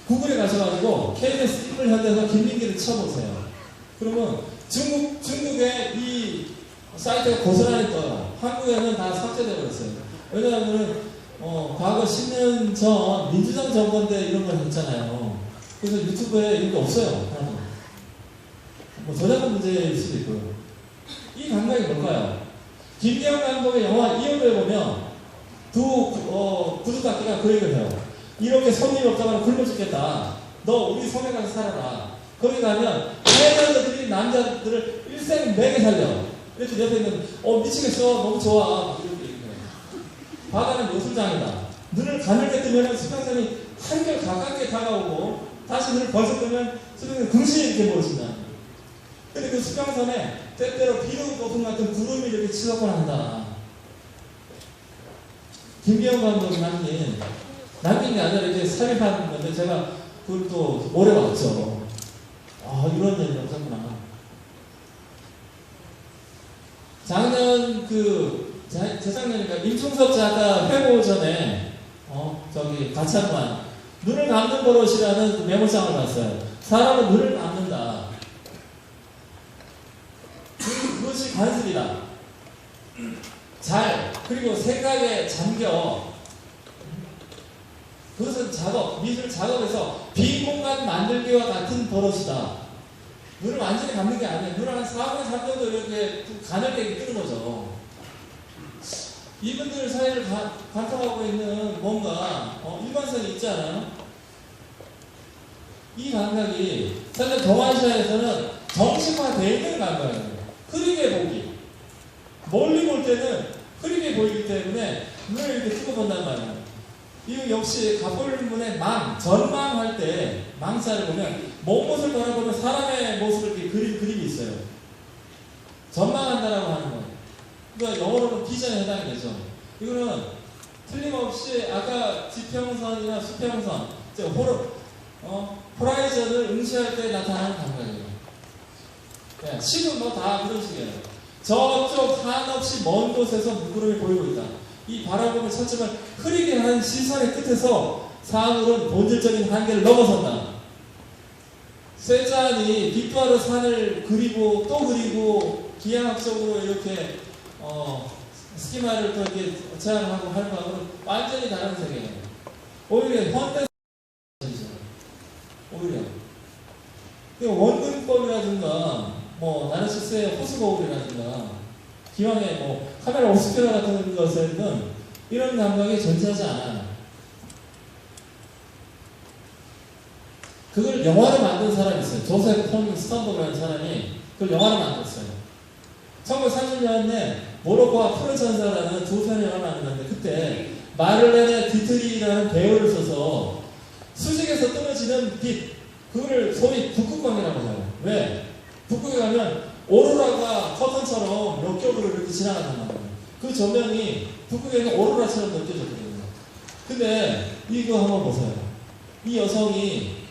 구글에 가셔가지고 KBS 인물 현대에서 김민기를 쳐보세요. 그러면 중국의 이 사이트가 고스란히 떠요. 한국에는 다 삭제되어 버렸어요. 왜냐하면 과거 10년 전 민주당 정권 때 이런 걸 했잖아요. 그래서 유튜브에 이런 게 없어요. 하나도. 저작권 문제일 수도 있고요. 이 감각이 뭘까요? 김기영 감독의 영화 이혼을 보면 두 구두닦이가 그 얘기를 해요. 이렇게 손님이 없다가 굶어 죽겠다. 너 우리 섬에 가서 살아라. 거기 가면 해녀들이 남자들을 일생 매게 살려. 그래서 옆에 있는 미치겠어. 너무 좋아. 이렇게 얘기해요. 바다는 요술장이다. 눈을 가늘게 뜨면 수평선이 한결 가깝게 다가오고 다시 눈을 벌써 뜨면 수평선이 궁시 이렇게 보여진다. 근데 그 수평선에 때때로 비록 거품 같은 구름이 이렇게 치솟곤 한다. 김기영 감독이 남긴 게 아니라 이제 삽입한 건데 제가 그걸 또 오래 봤죠. 이런 얘기가 없었구나. 작년 재작년이니까 임충섭 작가 회고 전에 가창관 눈을 감는 버릇이라는 그 메모장을 봤어요. 사람은 눈을 감는다. 그것이 관습이다. 그리고 생각에 잠겨. 그것은 미술 작업에서 비공간 만들기와 같은 버릇이다. 눈을 완전히 감는 게 아니에요. 눈을 한 4분의 3 정도 이렇게 가늘게 뜨는 거죠. 이분들 사이를 관통하고 있는 뭔가 일관성이 있지 않아요? 이 감각이 사실 동아시아에서는 정식화되어 있는 감각이에요. 흐리게 보기. 멀리 볼 때는 흐리게 보이기 때문에 눈을 이렇게 뜨고 본단 말이에요. 이거 역시 갑볼문의 전망할 때 망자를 보면 먼 곳을 바라보면 사람의 모습을 이렇게 그린 그림이 있어요. 전망한다라고 하는 거예요. 그러니까 영어로는 비전에 해당이 되죠. 이거는 틀림없이 아까 지평선이나 수평선, 호라이즌을 응시할 때 나타나는 감각이에요. 네, 지금 뭐 다 그런 식이에요. 저쪽 한없이 먼 곳에서 물구름이 보이고 있다. 이 바라보는 초점을 흐리게 한 시선의 끝에서 사물은 본질적인 한계를 넘어선다. 세잔이 빗바로 산을 그리고 또 그리고 기하학적으로 이렇게 스키마를 또 이렇게 제안하고 하는 거하고는 완전히 다른 세계예요. 오히려 현대 오히려 원근법이라든가 나르시스의 호수거울이라든가 기왕의 카메라 오스피라 같은 것에는 이런 감각이 존재하지 않아요. 그걸 영화로 만든 사람이 있어요. 조셉 폰 스턴버그라는 사람이 그걸 영화로 만들었어요. 1930년에 모로코와 푸르천사라는 두 편의 영화를 만들었는데 그때 마를레네 디트리라는 배우를 써서 수직에서 떨어지는 빛, 그거를 소위 북극광이라고 해요. 왜? 북극에 가면 오로라가 커튼처럼 몇 겹으로 이렇게 지나간단 말이에요. 그 조명이 북극에는 오로라처럼 느껴졌거든요. 근데 이거 한번 보세요. 이 여성이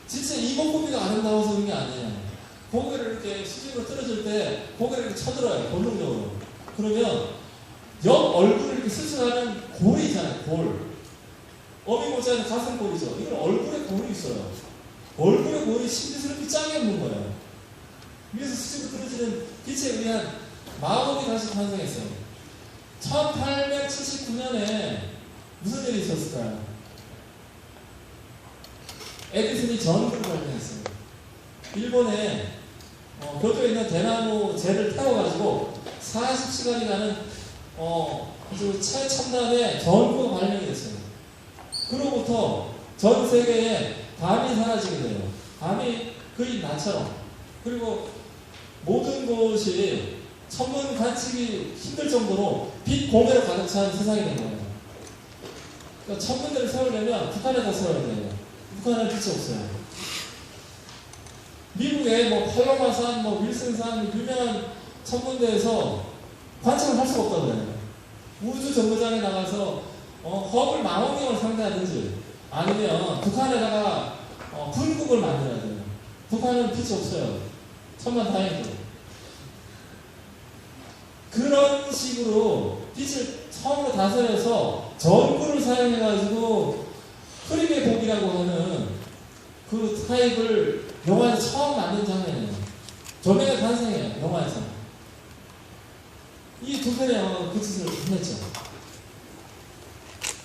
진짜 이목구비가 아름다워서 그런 게 아니에요. 고개를 이렇게 수직으로 떨어질 때 고개를 이렇게 쳐들어요. 본능적으로. 그러면 옆 얼굴을 이렇게 스쳐가는 골이 있잖아요. 골. 어미 모자는 가슴골이죠. 이건 얼굴에 골이 있어요. 얼굴에 골이 신비스럽게 짱이 없는 거예요. 위에서 수직으로 떨어지는 빛에 의한 마법이 다시 탄생했어요. 1879년에 무슨 일이 있었을까요? 에디슨이 전구를 발명했어요. 일본에 교토에 있는 대나무 재를 태워가지고 40시간이 가는 아주 최첨단의 전구가 발명이 됐어요. 그로부터 전 세계에 밤이 사라지게 돼요. 밤이 거의 낮처럼. 그리고 모든 곳이 천문 관측이 힘들 정도로 빛 공해로 가득 찬 세상이 된 거예요. 그러니까 천문대를 세우려면 북한에다 세워야 돼요. 북한은 빛이 없어요. 미국의 팔로마산, 윌슨산 유명한 천문대에서 관측을 할 수가 없다고 해요. 우주 정거장에 나가서 허블 망원경을 상대하든지 아니면 북한에다가 분국을 만들어야 돼요. 북한은 빛이 없어요. 천만 다행이죠. 그런 식으로 빛을 처음으로 다스려서 전구를 사용해가지고 흐리게 보기라고 하는 그 타입을 영화에서 처음 만든 장면이에요. 조명의 탄생이에요. 영화에서. 이 두 편의 영화가 그 짓을 해냈죠.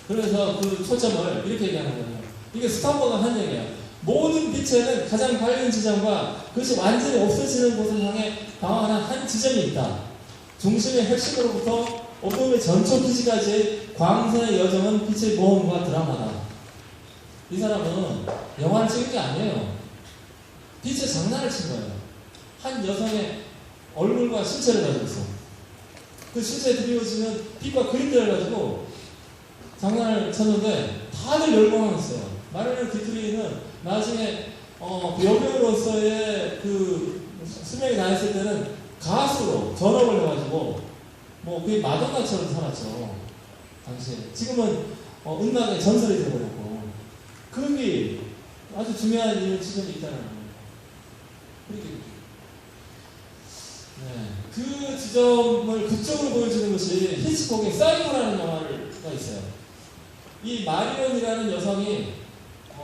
그래서 그 초점을 이렇게 얘기하는 거예요. 이게 스탄버그가 한 얘기예요. 모든 빛에는 가장 밝은 지점과 그것이 완전히 없어지는 곳을 향해 방황하는 한 지점이 있다. 중심의 핵심으로부터 어둠의 전초 기지까지의 광선의 여정은 빛의 모험과 드라마다. 이 사람은 영화를 찍은 게 아니에요. 빛의 장난을 친 거예요. 한 여성의 얼굴과 신체를 가지고 있어. 그 신체에 드리워지는 빛과 그림자를 가지고 장난을 쳤는데 다들 열광했어요. 마를레네 디트리는 나중에 여배우로서의 그 수명이 다했을 때는 가수로 전업을 해가지고 거의 마돈나처럼 살았죠. 당시에. 지금은 음악의 전설이 되어버렸고 그게 아주 중요한 이런 지점이 있다는 거예요. 네. 그 지점을 극적으로 보여주는 것이 히치콕의 사이코라는 영화가 있어요. 이 마리온이라는 여성이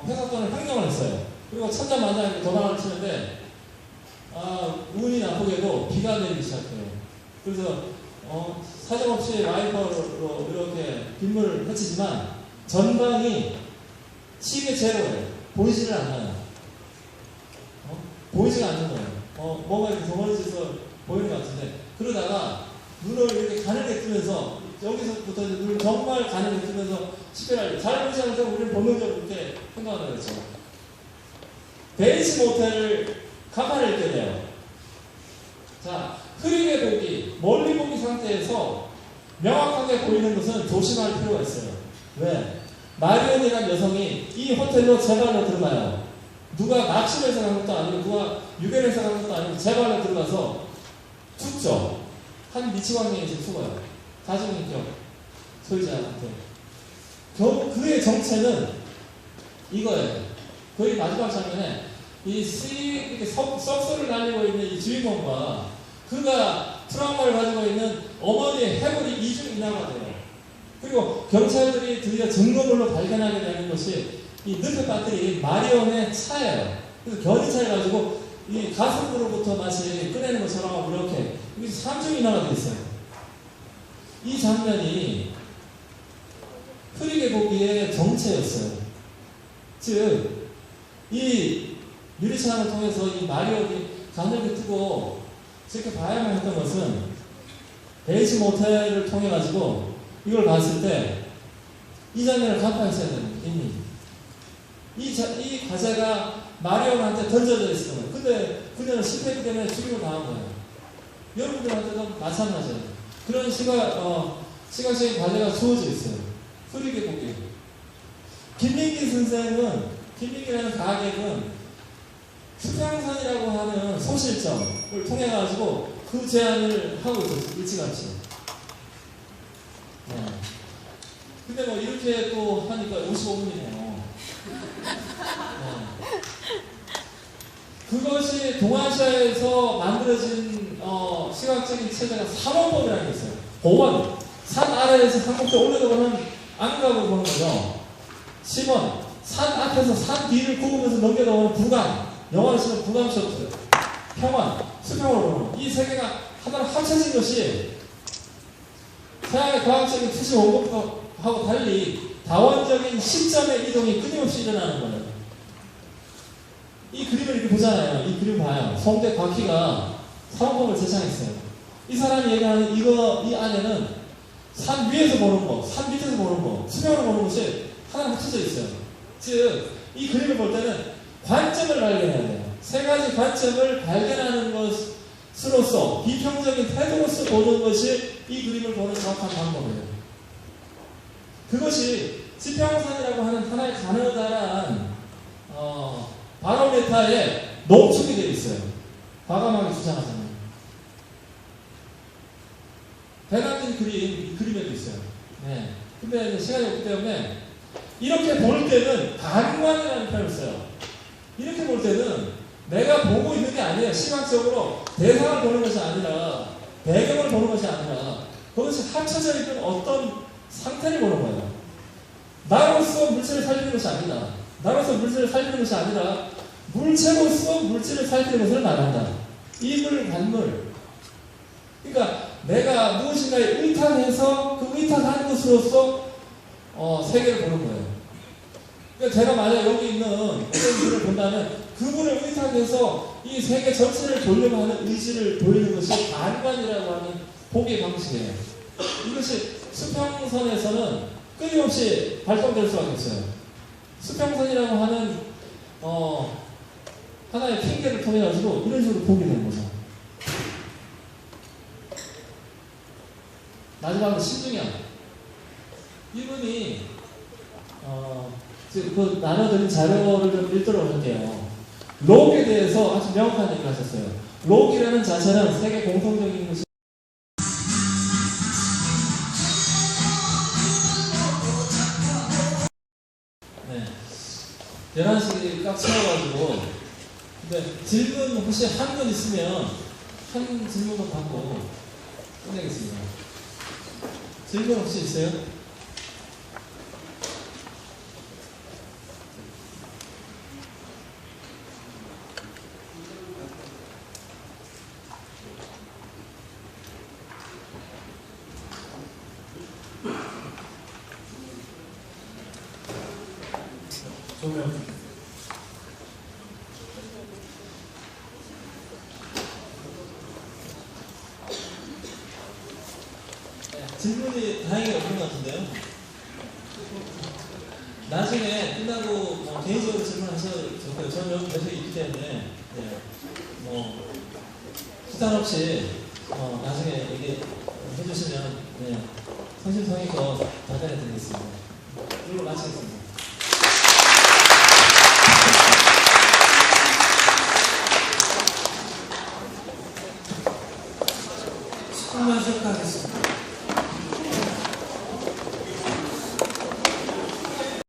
회사권을 횡령을 했어요. 그리고 천자만장하게 도망을 치는데 운이 나쁘게도 비가 내리기 시작해요. 그래서 사정없이 와이퍼로 이렇게 빗물을 헤치지만 전방이 시계 제로예요. 보이지를 않아요. 보이지가 않는 거예요. 뭐가 이렇게 덩어리져서 보이는 것 같은데, 그러다가 눈을 이렇게 가늘게 뜨면서, 여기서부터 눈을 정말 가늘게 뜨면서 식별할 때, 잘 보지 않아서 우리는 본능적으로 이렇게 생각하는 거죠. 베이지 모텔 가만히 있게 돼요. 자, 흐리게 보기, 멀리 보기 상태에서 명확하게 보이는 것은 조심할 필요가 있어요. 왜? 마리온이라는 여성이 이 호텔로 제 발로 들어가요. 누가 납치를 해서 간 것도 아니고 누가 유괴를 해서 간 것도 아니고 제 발로 들어가서 죽죠. 한 미치광명이 지금 죽어요. 가정인격 소유자한테. 결국 그의 정체는 이거예요. 거의 마지막 장면에 이 이렇게 썩소를 날리고 있는 이 주인공과 그가 트라우마를 가지고 있는 어머니의 해골이 이중인화가 돼요. 그리고 경찰들이 드디어 증거물로 발견하게 되는 것이 이 늪에 빠뜨린 마리온의 차예요. 그래서 견인차를 가지고 이 가슴으로부터 마치 꺼내는 것처럼 이렇게 여기 3중인화가 되어 있어요. 이 장면이 흐리게 보기에 정체였어요. 즉, 이 유리창을 통해서 이 마리온이 가늘게 뜨고 저렇게 봐야만 했던 것은 베이지 모텔을 통해 가지고 이걸 봤을 때 이 장면을 간파했어야 됩니다. 이미 이 과제가 마리온한테 던져져 있었던 거예요. 근데 그녀는 실패했기 때문에 죽임을 당한 거예요. 여러분들한테도 마찬가지예요. 그런 시각적인 과제가 주어져 있어요. 흐리게 보기. 김민기 선생은, 김민기라는 가객은 수평선이라고 하는 소실점을 통해 가지고 그 제안을 하고 있었어요. 일찌감치. 네. 근데 뭐 이렇게 또 하니까 55분이네요. 그것이 동아시아에서 만들어진 시각적인 체제가 삼원법이라는 게 있어요. 보원, 산 아래에서 한국에 올려다보는 안각으로 보는 거죠. 심원, 산 앞에서 산 뒤를 굽으면서 넘겨다보는 부강, 영화를 쓰는 부강 쇼트, 평원, 수평으로 보는 거. 이 세 개가 하나로 합쳐진 것이 서양의 과학적인 투시 원법하고 달리 다원적인 시점의 이동이 끊임없이 일어나는 거예요. 이 그림을 이렇게 보잖아요. 이 그림 봐요. 송대 곽희가 사원법을 제창했어요. 이 사람이 얘기하는 이 안에는 산 위에서 보는 거, 산 밑에서 보는 거, 수평으로 보는 것이 하나로 합쳐져 있어요. 즉, 이 그림을 볼 때는 관점을 발견해야 돼요. 세 가지 관점을 발견하는 것으로서 비평적인 태도로서 보는 것이 이 그림을 보는 정확한 방법이에요. 그것이 지평선이라고 하는 하나의 가느다란 바로메타에 농축이 되어 있어요. 과감하게 주장하잖아요. 대단진 그림에도 있어요. 네. 근데 시간이 없기 때문에 이렇게 볼 때는 감관이라는 표현을 써요. 이렇게 볼 때는 내가 보고 있는 게 아니에요. 시각적으로 대상을 보는 것이 아니라 배경을 보는 것이 아니라 그것이 합쳐져 있는 어떤 상태를 보는 거예요. 나로서 물체를 살피는 것이 아니다. 나로서 물체를 살피는 것이 아니라 물체로서 물질을 살피는 것을 말한다. 이물, 관물. 그러니까 내가 무엇인가에 의탁해서 그 의탁하는 것으로서 세계를 보는 거예요. 그러니까 제가 만약 여기 있는 어떤 분을 본다면 그분을 의탁해서 이 세계 전체를 보려고 하는 의지를 보이는 것이 반관이라고 하는 보기의 방식이에요. 이것이 수평선에서는 끊임없이 발동될 수밖에 없어요. 수평선이라고 하는 하나의 핑계를 통해 가지고 이런 식으로 보게 되는 거죠. 마지막으로 신중현. 이분이 그 나눠드린 자료를 좀 읽도록 할게요. 록에 대해서 아주 명확한 얘기를 하셨어요. 록이라는 자체는 세계 공통적인 것이 네. 11시 꽉 채워가지고 근데 질문 혹시 한 분 있으면 한 질문만 받고 끝내겠습니다. 질문 혹시 있어요? 조명. 질문이 다행히 없는 것 같은데요. 나중에 끝나고 뭐 개인적으로 질문하셔도 좋고요. 저는 여기 계속 있기 때문에 네, 뭐 부담 없이 나중에 얘기 해주시면 네, 성심성의껏 답변해 드리겠습니다. 이걸로 마치겠습니다. 수고만 시작하겠습니다.